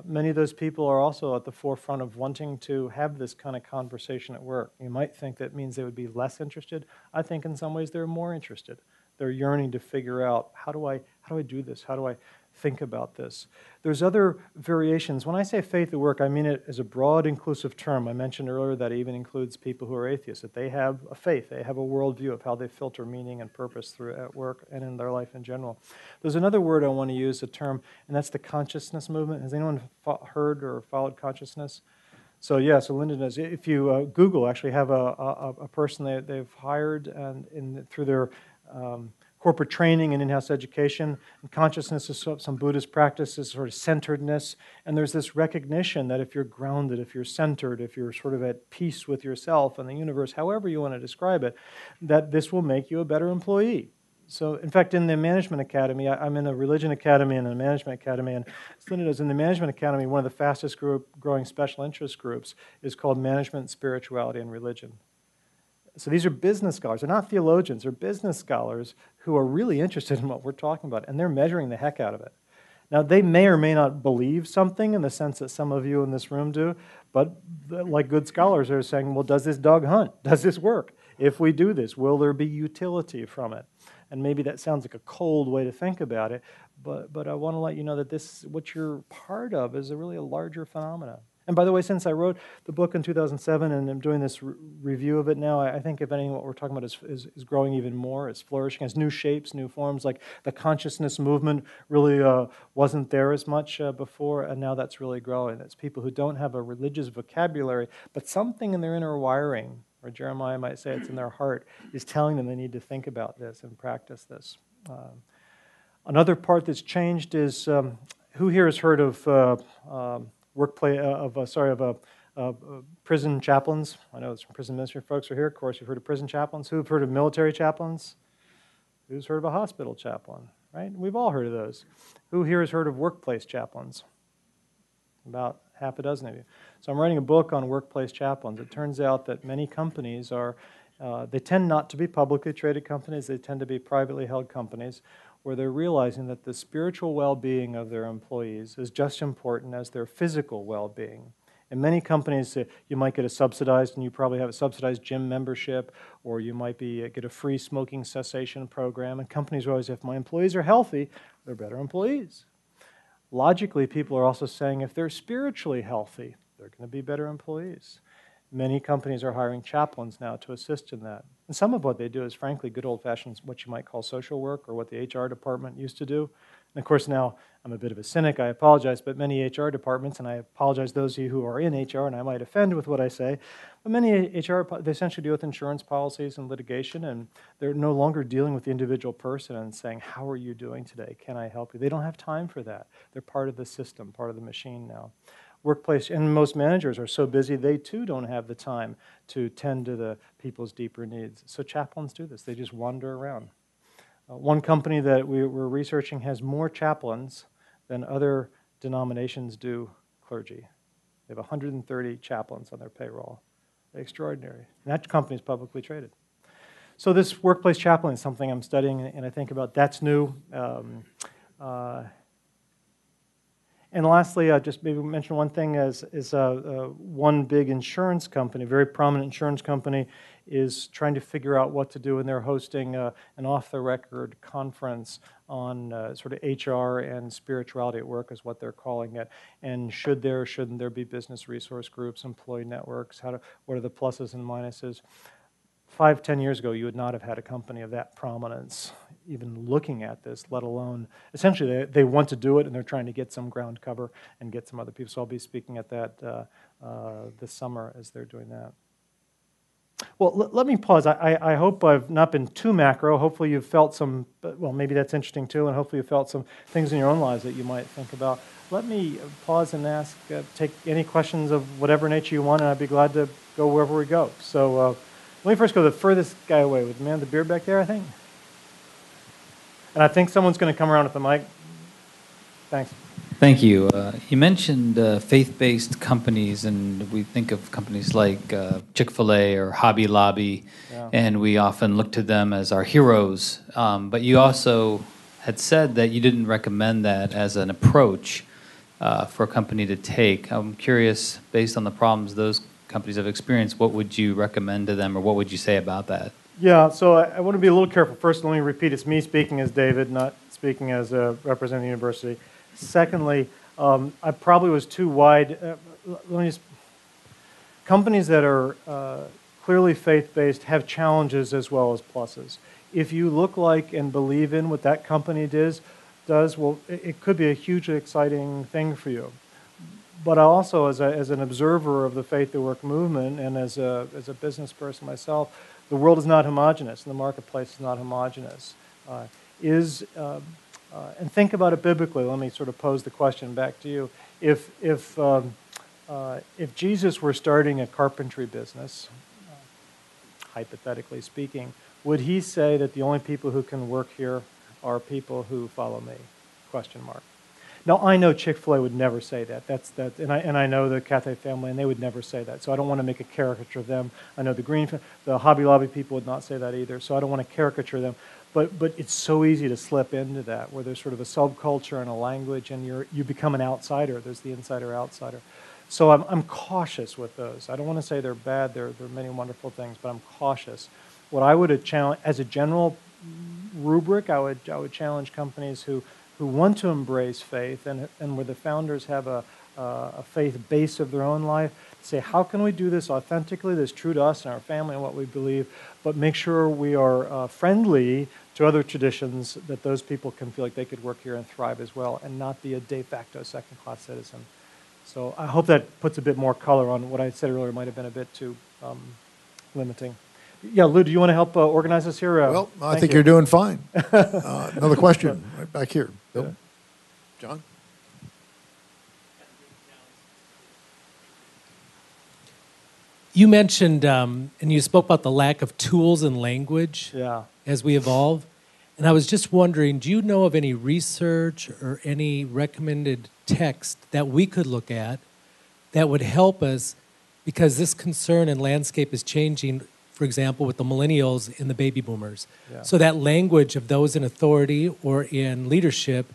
Many of those people are also at the forefront of wanting to have this kind of conversation at work. You might think that means they would be less interested. I think in some ways they're more interested. They're yearning to figure out, how do I do this? How do I think about this? There's other variations. When I say faith at work, I mean it as a broad, inclusive term. I mentioned earlier that it even includes people who are atheists, that they have a faith, they have a worldview of how they filter meaning and purpose through at work and in their life in general. There's another word I want to use, a term, and that's the consciousness movement. Has anyone heard or followed consciousness? So so Linda knows. If you Google, actually have a person they've hired and through their corporate training and in-house education. And consciousness is some Buddhist practices, sort of centeredness. And there's this recognition that if you're grounded, if you're centered, if you're sort of at peace with yourself and the universe, however you want to describe it, that this will make you a better employee. So, in fact, in the Management Academy, I'm in a Religion Academy and a Management Academy, and Linda knows in the Management Academy, one of the fastest growing special interest groups is called Management, Spirituality, and Religion. So these are business scholars. They're not theologians. They're business scholars who are really interested in what we're talking about, and they're measuring the heck out of it. Now, they may or may not believe something in the sense that some of you in this room do, but like good scholars, they're saying, well, does this dog hunt? Does this work? If we do this, will there be utility from it? And maybe that sounds like a cold way to think about it, but I want to let you know that this, what you're part of, is really a larger phenomenon. And by the way, since I wrote the book in 2007 and I'm doing this review of it now, I think, if anything, what we're talking about is growing even more. It's flourishing. It's new shapes, new forms. Like the consciousness movement really wasn't there as much before, and now that's really growing. It's people who don't have a religious vocabulary, but something in their inner wiring, or Jeremiah might say it's in their heart, is telling them they need to think about this and practice this. Another part that's changed is, who here has heard of prison chaplains? I know some prison ministry folks are here. Of course, you've heard of prison chaplains. Who've heard of military chaplains? Who's heard of a hospital chaplain? Right? We've all heard of those. Who here has heard of workplace chaplains? About half a dozen of you. So I'm writing a book on workplace chaplains. It turns out that many companies are, they tend not to be publicly traded companies. They tend to be privately held companies, where they're realizing that the spiritual well-being of their employees is just as important as their physical well-being. In many companies, you might get a subsidized, and you probably have a subsidized gym membership, or you might get a free smoking cessation program, and companies are always, if my employees are healthy, they're better employees. Logically, people are also saying if they're spiritually healthy, they're going to be better employees. Many companies are hiring chaplains now to assist in that. And some of what they do is, frankly, good old-fashioned, what you might call social work, or what the HR department used to do. And of course, now I'm a bit of a cynic, I apologize, but many HR departments, and I apologize to those of you who are in HR, and I might offend with what I say, but many HR, they essentially deal with insurance policies and litigation, and they're no longer dealing with the individual person and saying, how are you doing today? Can I help you? They don't have time for that. They're part of the system, part of the machine now. Workplace, and most managers are so busy, they too don't have the time to tend to the people's deeper needs. So chaplains do this. They just wander around. One company that we're researching has more chaplains than other denominations do clergy. They have 130 chaplains on their payroll. Extraordinary. And that company is publicly traded. So this workplace chaplain is something I'm studying, and I think about that's new. And lastly, just maybe mention one thing is one big insurance company, very prominent insurance company, is trying to figure out what to do, and they're hosting an off-the-record conference on sort of HR and spirituality at work is what they're calling it. And should there or shouldn't there be business resource groups, employee networks? What are the pluses and minuses? 5-10 years ago, you would not have had a company of that prominence even looking at this, let alone, essentially they want to do it and they're trying to get some ground cover and get some other people. So I'll be speaking at that this summer as they're doing that. Well, let me pause. I hope I've not been too macro. Hopefully you've felt some, well, maybe that's interesting too, and hopefully you've felt some things in your own lives that you might think about. Let me pause and ask, take any questions of whatever nature you want, and I'd be glad to go wherever we go. So let me first go the furthest guy away with the man with the beard back there, I think. And I think someone's going to come around with the mic. Thanks. Thank you. You mentioned faith-based companies, and we think of companies like Chick-fil-A or Hobby Lobby, yeah, and we often look to them as our heroes. But you also had said that you didn't recommend that as an approach for a company to take. I'm curious, based on the problems those companies have experienced, what would you recommend to them, or what would you say about that? Yeah, so I want to be a little careful. First, let me repeat, it's me speaking as David, not speaking as representing the university. Secondly, I probably was too wide. Companies that are clearly faith-based have challenges as well as pluses. If you look like and believe in what that company does, well, it could be a hugely exciting thing for you. But I also, as an observer of the Faith at Work movement and as a business person myself, the world is not homogeneous, and the marketplace is not homogeneous. And think about it biblically. Let me sort of pose the question back to you. If Jesus were starting a carpentry business, hypothetically speaking, would he say that the only people who can work here are people who follow me? Question mark. Now, I know Chick-fil-A would never say that. And I know the Cathay family, and they would never say that. So I don't want to make a caricature of them. I know the Hobby Lobby people would not say that either. So I don't want to caricature them. But it's so easy to slip into that, where there's sort of a subculture and a language, and you become an outsider. There's the insider-outsider. So I'm cautious with those. I don't want to say they're bad. They're many wonderful things, but I'm cautious. What I would challenge, as a general rubric, I would challenge companies who want to embrace faith and where the founders have a faith base of their own life, say, how can we do this authentically, that's true to us and our family and what we believe, but make sure we are friendly to other traditions, that those people can feel like they could work here and thrive as well and not be a de facto second-class citizen. So I hope that puts a bit more color on what I said earlier might have been a bit too limiting. Yeah, Lou, do you want to help organize us here? Well, I think you're doing fine. Another question right back here. Bill? Yeah. John? You mentioned, and you spoke about the lack of tools and language as we evolve. And I was just wondering, do you know of any research or any recommended text that we could look at that would help us, because this concern and landscape is changing, for example, with the millennials and the baby boomers. Yeah. So that language of those in authority or in leadership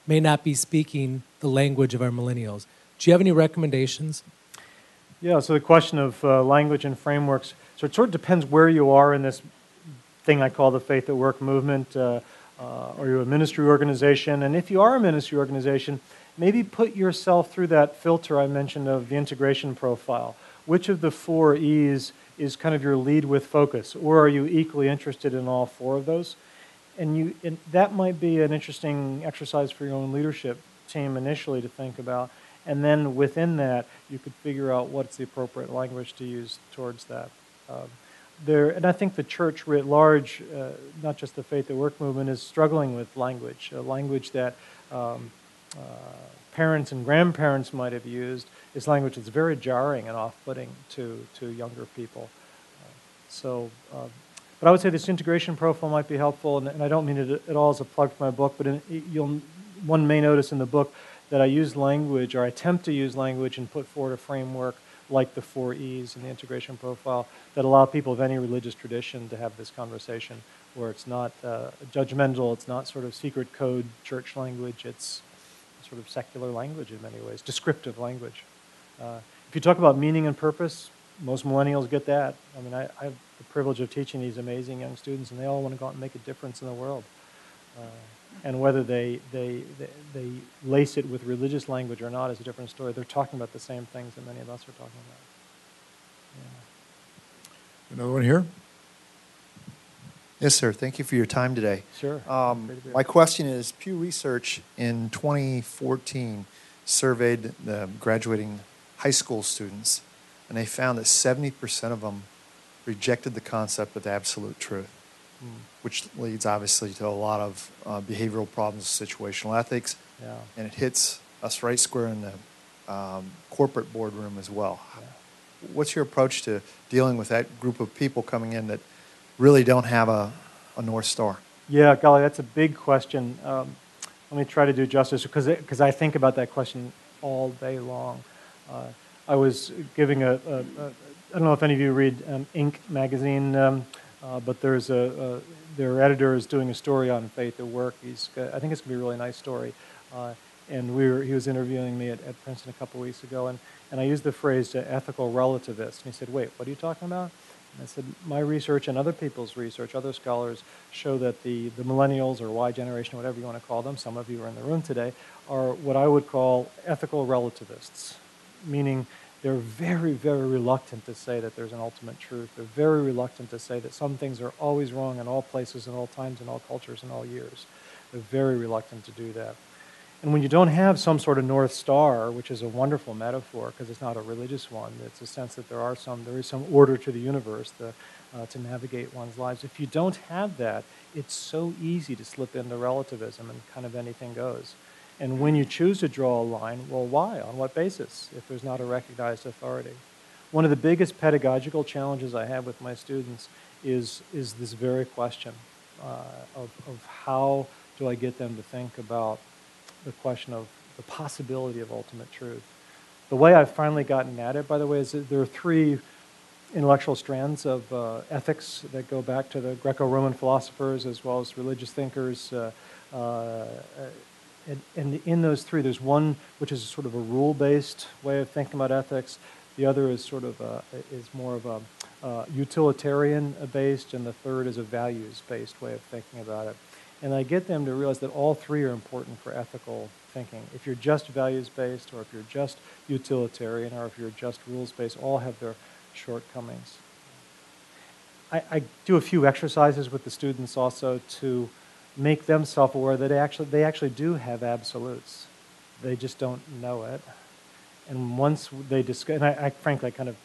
may not be speaking the language of our millennials. Do you have any recommendations? Yeah, so the question of language and frameworks, so it sort of depends where you are in this thing I call the Faith at Work movement. Are you a ministry organization? And if you are a ministry organization, maybe put yourself through that filter I mentioned of the integration profile, which of the 4 E's is kind of your lead with focus, or are you equally interested in all 4 of those? And that might be an interesting exercise for your own leadership team initially to think about. And then within that, you could figure out what's the appropriate language to use towards that. And I think the church writ large, not just the Faith at Work movement, is struggling with language, a language that parents and grandparents might have used is language that's very jarring and off-putting to younger people. But I would say this integration profile might be helpful, and I don't mean it at all as a plug for my book, but one may notice in the book that I use language, or I attempt to use language and put forward a framework like the 4 E's in the integration profile that allow people of any religious tradition to have this conversation where it's not judgmental, it's not sort of secret code church language, it's sort of secular language in many ways, descriptive language. If you talk about meaning and purpose, most millennials get that. I mean, I have the privilege of teaching these amazing young students, and they all want to go out and make a difference in the world. And whether they lace it with religious language or not is a different story. They're talking about the same things that many of us are talking about. Yeah. Another one here? Yes, sir. Thank you for your time today. Sure. My question is, Pew Research in 2014 surveyed the graduating high school students, and they found that 70% of them rejected the concept of absolute truth, which leads obviously to a lot of behavioral problems, situational ethics, and it hits us right square in the corporate boardroom as well. Yeah. What's your approach to dealing with that group of people coming in that really don't have a North Star? Yeah, golly, that's a big question. Let me try to do justice, because I think about that question all day long. I was giving I don't know if any of you read Inc. magazine, but there's their editor is doing a story on faith at work. I think it's going to be a really nice story. And he was interviewing me at Princeton a couple weeks ago, and I used the phrase ethical relativist. And he said, wait, what are you talking about? And I said, my research and other people's research, other scholars, show that the millennials, or Y generation, whatever you want to call them, some of you are in the room today, are what I would call ethical relativists, meaning they're very, very reluctant to say that there's an ultimate truth. They're very reluctant to say that some things are always wrong in all places, in all times, in all cultures, in all years. They're very reluctant to do that. And when you don't have some sort of North Star, which is a wonderful metaphor because it's not a religious one, it's a sense that there is some order to the universe to navigate one's lives. If you don't have that, it's so easy to slip into relativism and kind of anything goes. And when you choose to draw a line, well, why? On what basis, if there's not a recognized authority? One of the biggest pedagogical challenges I have with my students is this very question of how do I get them to think about the question of the possibility of ultimate truth. The way I've finally gotten at it, by the way, is that there are 3 intellectual strands of ethics that go back to the Greco-Roman philosophers as well as religious thinkers. And in those 3, there's one which is sort of a rule-based way of thinking about ethics. The other is sort of is more of a utilitarian-based, and the third is a values-based way of thinking about it. And I get them to realize that all 3 are important for ethical thinking. If you're just values-based, or if you're just utilitarian, or if you're just rules-based, all have their shortcomings. I do a few exercises with the students also to make them self-aware that they actually do have absolutes. They just don't know it. And once they discover, and I frankly kind of,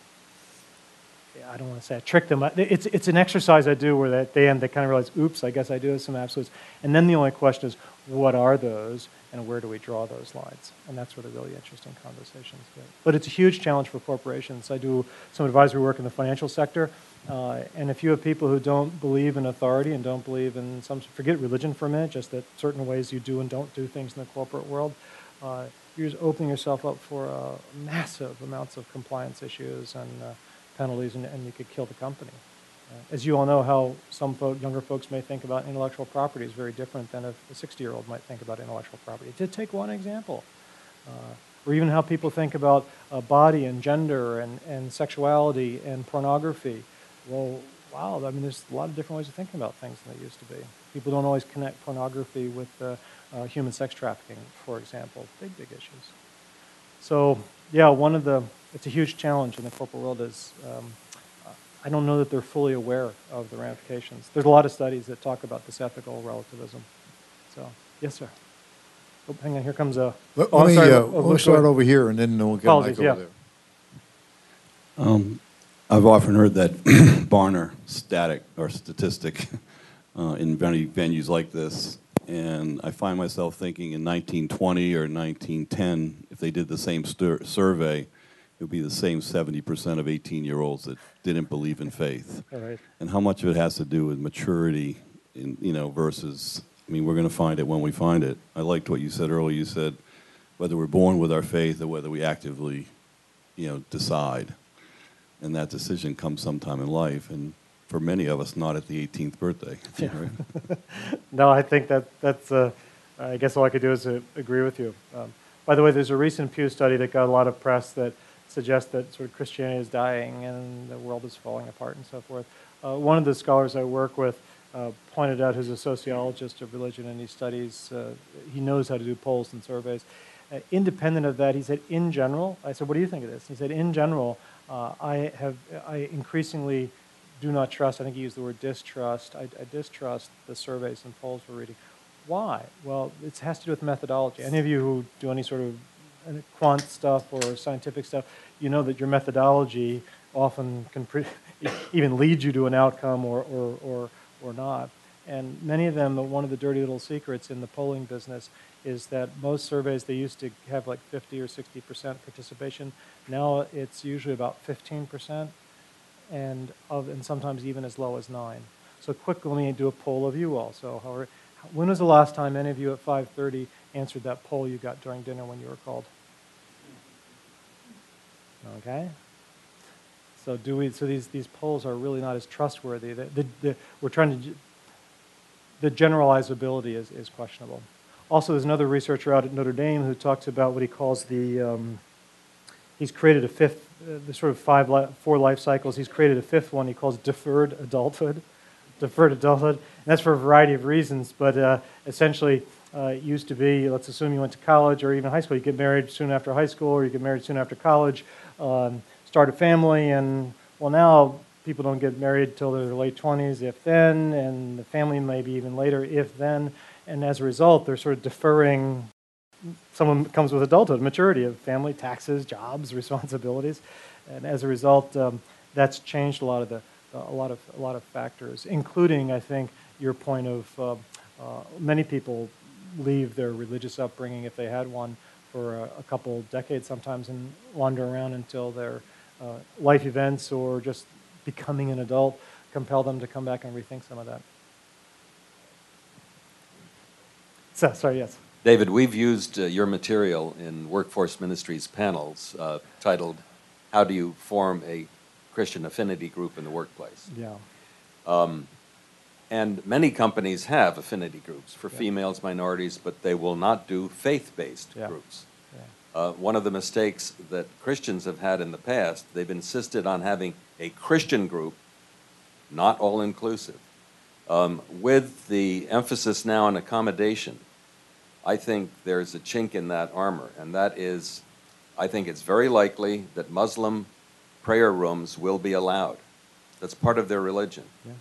I don't want to say I trick them. It's an exercise I do where at the end they kind of realize, oops, I guess I do have some absolutes. And then the only question is, what are those, and where do we draw those lines? And that's where the really interesting conversations get. But it's a huge challenge for corporations. I do some advisory work in the financial sector, and if you have people who don't believe in authority and don't believe in forget religion for a minute, just that certain ways you do and don't do things in the corporate world, you're just opening yourself up for massive amounts of compliance issues and penalties, and you could kill the company. As you all know, how some younger folks may think about intellectual property is very different than a 60-year-old might think about intellectual property. To take one example. Or even how people think about body and gender and sexuality and pornography. Well, wow, I mean, there's a lot of different ways of thinking about things than there used to be. People don't always connect pornography with human sex trafficking, for example. Big, big issues. So, yeah, it's a huge challenge in the corporate world is I don't know that they're fully aware of the ramifications. There's a lot of studies that talk about this ethical relativism. So, yes, sir. Oh, hang on, here comes a... Let I'm me sorry. we'll start over here, and then we'll get Apologies, Mike over yeah. there. I've often heard that Barner statistic in many venues like this, and I find myself thinking in 1920 or 1910, if they did the same survey, it would be the same 70% of 18-year-olds that didn't believe in faith. All right. And how much of it has to do with maturity, versus, we're going to find it when we find it. I liked what you said earlier. You said whether we're born with our faith or whether we actively, decide. And that decision comes sometime in life, and for many of us, not at the 18th birthday. Yeah. Right? No, I think that's. I guess all I could do is agree with you. By the way, there's a recent Pew study that got a lot of press that suggests that sort of Christianity is dying and the world is falling apart and so forth. One of the scholars I work with pointed out, who's a sociologist of religion, and he studies. He knows how to do polls and surveys. Independent of that, he said, in general, I said, what do you think of this? He said, in general, I increasingly do not trust, I think he used the word distrust, I distrust the surveys and polls we're reading. Why? Well, it has to do with methodology. Any of you who do any sort of quant stuff or scientific stuff, you know that your methodology often can even lead you to an outcome or not. And many of them, one of the dirty little secrets in the polling business is that most surveys, they used to have like 50 or 60% participation. Now it's usually about 15%, and sometimes even as low as 9%. So quickly, let me do a poll of you all. So when was the last time any of you at 5:30 answered that poll you got during dinner when you were called? Okay. So these polls are really not as trustworthy. We're trying to... The generalizability is questionable. Also, there's another researcher out at Notre Dame who talks about what he calls he's created a fifth, the sort of 4 life cycles. He's created a fifth one he calls deferred adulthood. Deferred adulthood, and that's for a variety of reasons, but essentially it used to be, let's assume you went to college or even high school, you get married soon after high school or you get married soon after college, start a family, and well, now people don't get married till their late 20s, if then, and the family may be even later, if then, and as a result, they're sort of deferring. Someone comes with adulthood, maturity of family, taxes, jobs, responsibilities, and as a result, that's changed a lot of factors, including, I think, your point of many people leave their religious upbringing, if they had one, for a couple decades sometimes, and wander around until their life events or just becoming an adult compel them to come back and rethink some of that. So, sorry, yes. David, we've used your material in Workforce Ministries panels titled, How Do You Form a Christian Affinity Group in the Workplace? Yeah. And many companies have affinity groups for females, minorities, but they will not do faith-based groups. Yeah. One of the mistakes that Christians have had in the past, they've insisted on having a Christian group, not all-inclusive. With the emphasis now on accommodation, I think there's a chink in that armor, and that is, I think it's very likely that Muslim prayer rooms will be allowed. That's part of their religion. Yeah.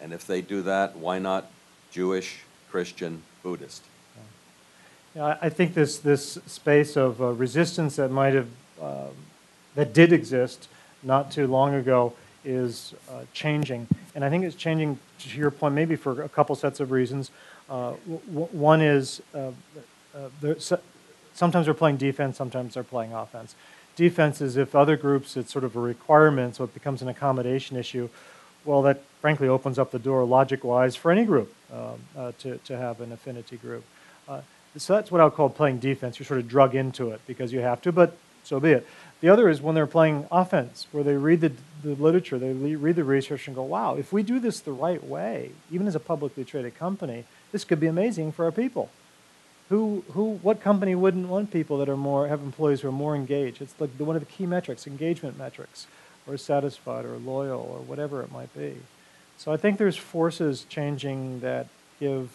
And if they do that, why not Jewish, Christian, Buddhist? Yeah, I think this space of resistance that might have that did exist not too long ago is changing, and I think it's changing, to your point, maybe for a couple sets of reasons. One is sometimes they're playing defense, sometimes they're playing offense. Defense is if other groups, it's sort of a requirement, so it becomes an accommodation issue. Well, that frankly opens up the door, logic-wise, for any group to have an affinity group. So that's what I'll call playing defense. You're sort of drug into it because you have to, but so be it. The other is when they're playing offense, where they read the literature, they read the research and go, wow, if we do this the right way, even as a publicly traded company, this could be amazing for our people. What company wouldn't want people that are have employees who are more engaged? It's like one of the key metrics, engagement metrics, or satisfied or loyal or whatever it might be. So I think there's forces changing that give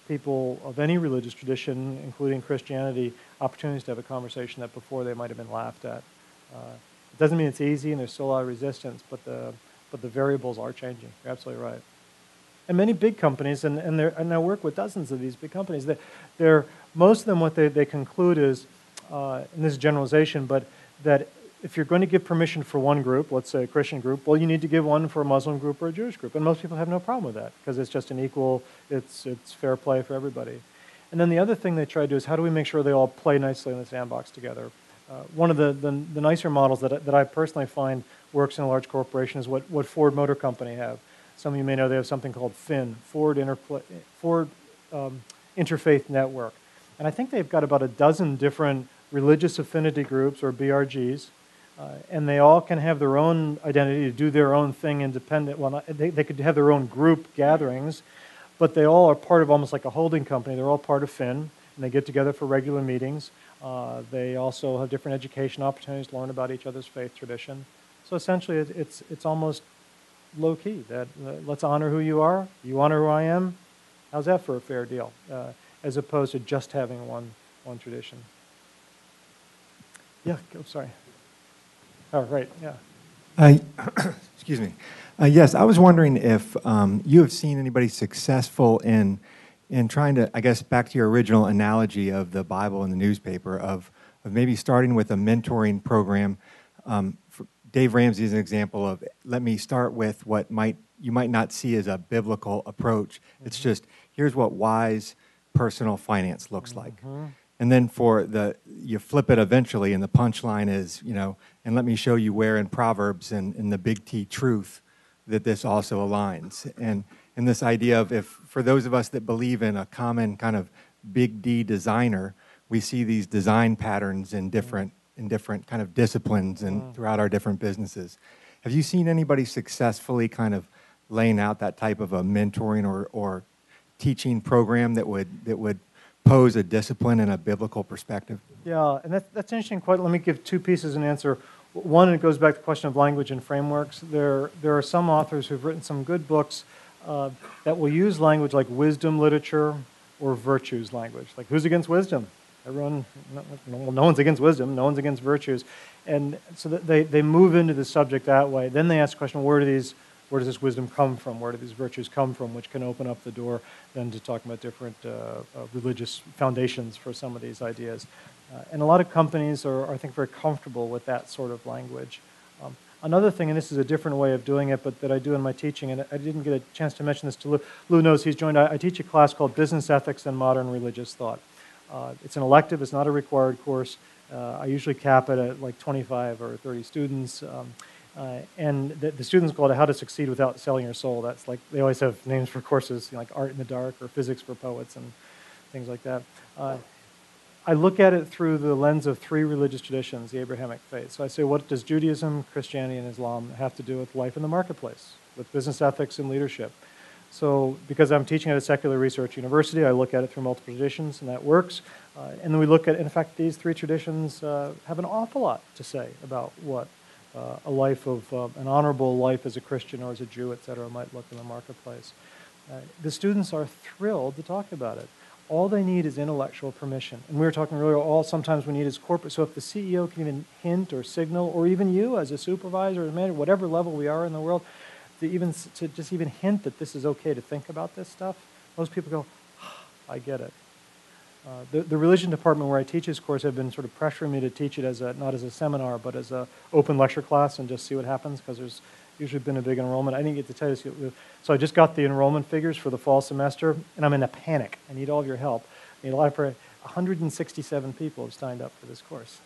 people of any religious tradition, including Christianity, opportunities to have a conversation that before they might have been laughed at. It doesn't mean it's easy, and there's still a lot of resistance, but the variables are changing. You're absolutely right. And many big companies, and I work with dozens of these big companies, most of them, what they conclude is, and this is generalization, but that if you're going to give permission for one group, let's say a Christian group, well, you need to give one for a Muslim group or a Jewish group. And most people have no problem with that because it's just an equal, it's fair play for everybody. And then the other thing they try to do is how do we make sure they all play nicely in the sandbox together? One of the nicer models that I personally find works in a large corporation is what Ford Motor Company have. Some of you may know they have something called FIN, Ford Interfaith Network. And I think they've got about a dozen different religious affinity groups, or BRGs, and they all can have their own identity to do their own thing independent. Well, they could have their own group gatherings, but they all are part of almost like a holding company. They're all part of FIN, and they get together for regular meetings. They also have different education opportunities to learn about each other's faith tradition. So essentially, it's almost low-key, that let's honor who you are, you honor who I am. How's that for a fair deal? As opposed to just having one tradition. Yeah, sorry. Oh, right, yeah. Excuse me. Yes, I was wondering if you have seen anybody successful in trying to, I guess, back to your original analogy of the Bible and the newspaper, of maybe starting with a mentoring program. Dave Ramsey is an example of, let me start with what you might not see as a biblical approach. Mm-hmm. It's just, here's what wise personal finance looks like. And then you flip it eventually, and the punchline is, and let me show you where in Proverbs and in the big T truth that this also aligns. And this idea of, if for those of us that believe in a common kind of big D designer, we see these design patterns in different kind of disciplines and throughout our different businesses. Have you seen anybody successfully kind of laying out that type of a mentoring or teaching program that would pose a discipline and a biblical perspective? Yeah, and that's interesting. Let me give two pieces in answer. One, it goes back to the question of language and frameworks. There are some authors who've written some good books that will use language like wisdom literature or virtues language. Like, who's against wisdom? Everyone, no one's against wisdom, no one's against virtues. And so they move into the subject that way. Then they ask the question, where does this wisdom come from? Where do these virtues come from? Which can open up the door then to talking about different religious foundations for some of these ideas. And a lot of companies are, I think, very comfortable with that sort of language. Another thing, and this is a different way of doing it, but that I do in my teaching, and I didn't get a chance to mention this to Lou. Lou knows he's joined. I teach a class called Business Ethics and Modern Religious Thought. It's an elective. It's not a required course. I usually cap it at like 25 or 30 students. And the students call it How to Succeed Without Selling Your Soul. That's like, they always have names for courses, like Art in the Dark or Physics for Poets and things like that. I look at it through the lens of three religious traditions, the Abrahamic faith. So I say, what does Judaism, Christianity, and Islam have to do with life in the marketplace, with business ethics and leadership? So because I'm teaching at a secular research university, I look at it through multiple traditions, and that works. And then we look at, in fact, these three traditions have an awful lot to say about what a life of, an honorable life as a Christian or as a Jew, et cetera, might look in the marketplace. The students are thrilled to talk about it. All they need is intellectual permission. And we were talking earlier, all sometimes we need is corporate. So if the CEO can even hint or signal, or even you as a supervisor, or manager, whatever level we are in the world, to just even hint that this is okay to think about this stuff, most people go, I get it. The religion department where I teach this course have been sort of pressuring me to teach it as not as a seminar, but as an open lecture class and just see what happens, because there's usually been a big enrollment. I didn't get to tell you this. So I just got the enrollment figures for the fall semester, and I'm in a panic. I need all of your help. I need a lot of prayer. 167 people have signed up for this course.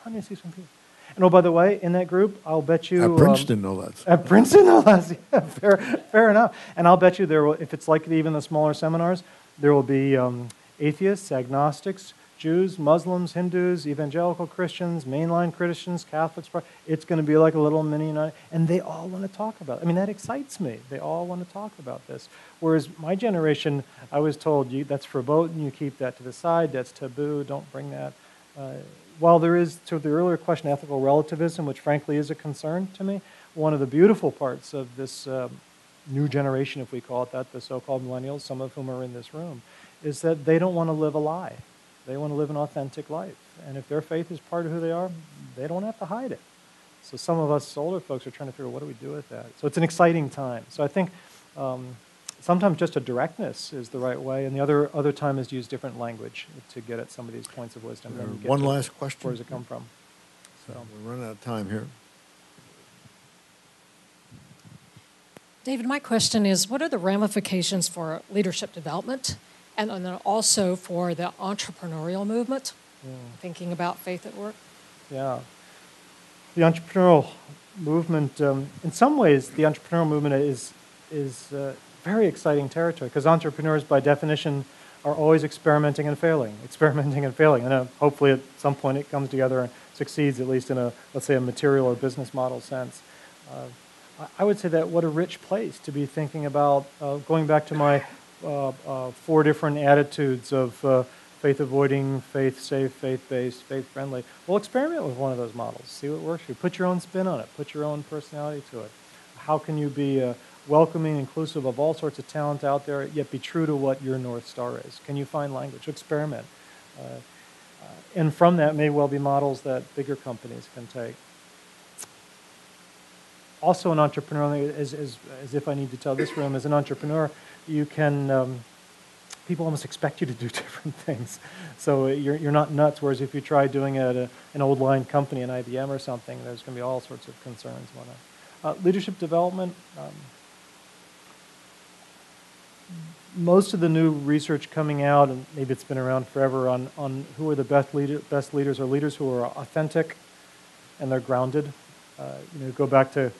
167 people. And oh, by the way, in that group, I'll bet you... At Princeton, no less. At Princeton, no less. Yeah, fair enough. And I'll bet you there will, if it's like even the smaller seminars, there will be atheists, agnostics, Jews, Muslims, Hindus, evangelical Christians, mainline Christians, Catholics. It's going to be like a little mini United, and they all want to talk about it. I mean, that excites me. They all want to talk about this. Whereas my generation, I was told, that's verboten, you keep that to the side, that's taboo, don't bring that. While there is, to the earlier question, ethical relativism, which frankly is a concern to me, one of the beautiful parts of this new generation, if we call it that, the so-called millennials, some of whom are in this room, is that they don't want to live a lie. They want to live an authentic life. And if their faith is part of who they are, they don't have to hide it. So some of us older folks are trying to figure out, what do we do with that? So it's an exciting time. So I think sometimes just a directness is the right way, and the other time is to use different language to get at some of these points of wisdom. And get One last question. Where does it come from? So We're running out of time here. David, my question is, what are the ramifications for leadership development and then also for the entrepreneurial movement, thinking about faith at work? Yeah. The entrepreneurial movement, in some ways, the entrepreneurial movement is very exciting territory, because entrepreneurs, by definition, are always experimenting and failing, and hopefully at some point it comes together and succeeds, at least in a, let's say, a material or business model sense. I would say that what a rich place to be thinking about, going back to my 4 different attitudes of faith avoiding, faith safe, faith based, faith friendly. Well, experiment with one of those models. See what works for you. Put your own spin on it. Put your own personality to it. How can you be welcoming, inclusive of all sorts of talent out there, yet be true to what your North Star is? Can you find language? Experiment. And from that may well be models that bigger companies can take. Also, an entrepreneur, as if I need to tell this room, as an entrepreneur, you can, people almost expect you to do different things. So you're not nuts, whereas if you try doing it at an old line company, an IBM or something, there's going to be all sorts of concerns. Leadership development, most of the new research coming out, and maybe it's been around forever, on who are the best leaders, are leaders who are authentic and they're grounded. Go back to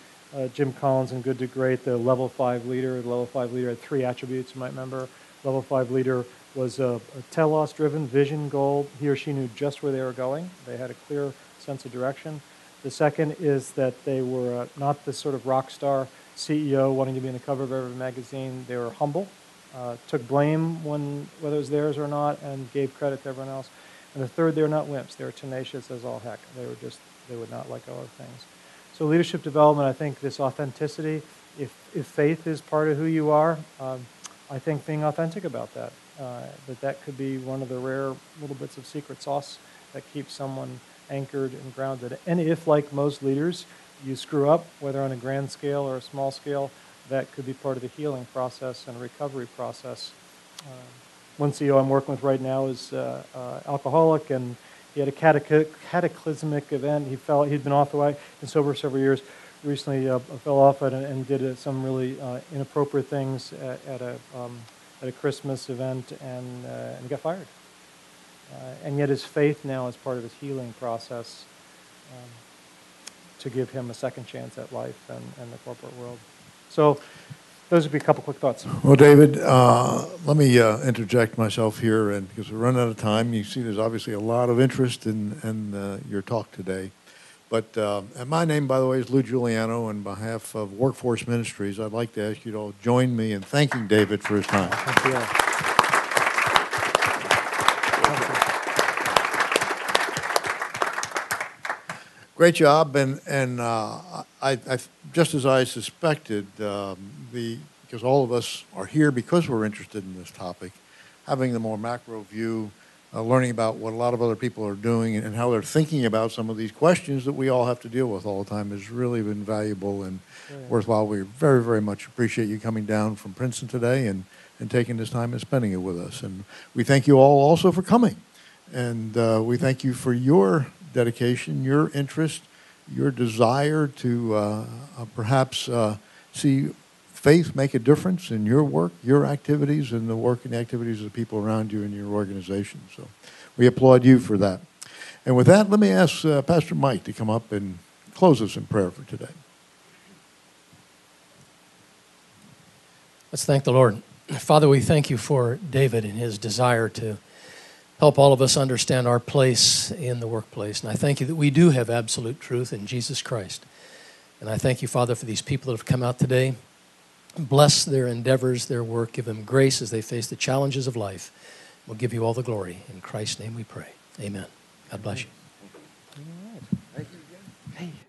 Jim Collins and Good to Great, the level 5 leader. The level 5 leader had 3 attributes, you might remember. Level 5 leader was a telos-driven vision, goal. He or she knew just where they were going. They had a clear sense of direction. The second is that they were not this sort of rock star CEO wanting to be in the cover of every magazine. They were humble, took blame whether it was theirs or not, and gave credit to everyone else. And the third, they were not wimps. They were tenacious as all heck. They would not let go of things. So leadership development, I think this authenticity, if faith is part of who you are, I think being authentic about that, that could be one of the rare little bits of secret sauce that keeps someone anchored and grounded. And if, like most leaders, you screw up, whether on a grand scale or a small scale, that could be part of the healing process and recovery process. One CEO I'm working with right now is alcoholic, and he had a cataclysmic event. He'd been off the way and sober several years. Recently fell off it and did some really inappropriate things at a Christmas event and got fired. And yet his faith now is part of his healing process to give him a second chance at life and the corporate world. So those would be a couple quick thoughts. Well, David, let me interject myself here, and because we're running out of time. You see there's obviously a lot of interest in your talk today. But and my name, by the way, is Lou Giuliano. On behalf of Workforce Ministries, I'd like to ask you to all join me in thanking David for his time. Thank you. Great job, and I just as I suspected, because all of us are here because we're interested in this topic, having the more macro view, learning about what a lot of other people are doing and how they're thinking about some of these questions that we all have to deal with all the time has really been valuable and worthwhile. We very, very much appreciate you coming down from Princeton today and taking this time and spending it with us. And we thank you all also for coming. And we thank you for your dedication, your interest, your desire to perhaps see faith make a difference in your work, your activities, and the work and the activities of the people around you in your organization. So we applaud you for that. And with that, let me ask Pastor Mike to come up and close us in prayer for today. Let's thank the Lord. Father, we thank you for David and his desire to help all of us understand our place in the workplace. And I thank you that we do have absolute truth in Jesus Christ. And I thank you, Father, for these people that have come out today. Bless their endeavors, their work. Give them grace as they face the challenges of life. We'll give you all the glory. In Christ's name we pray. Amen. God bless you. All right. Thank you again. Hey.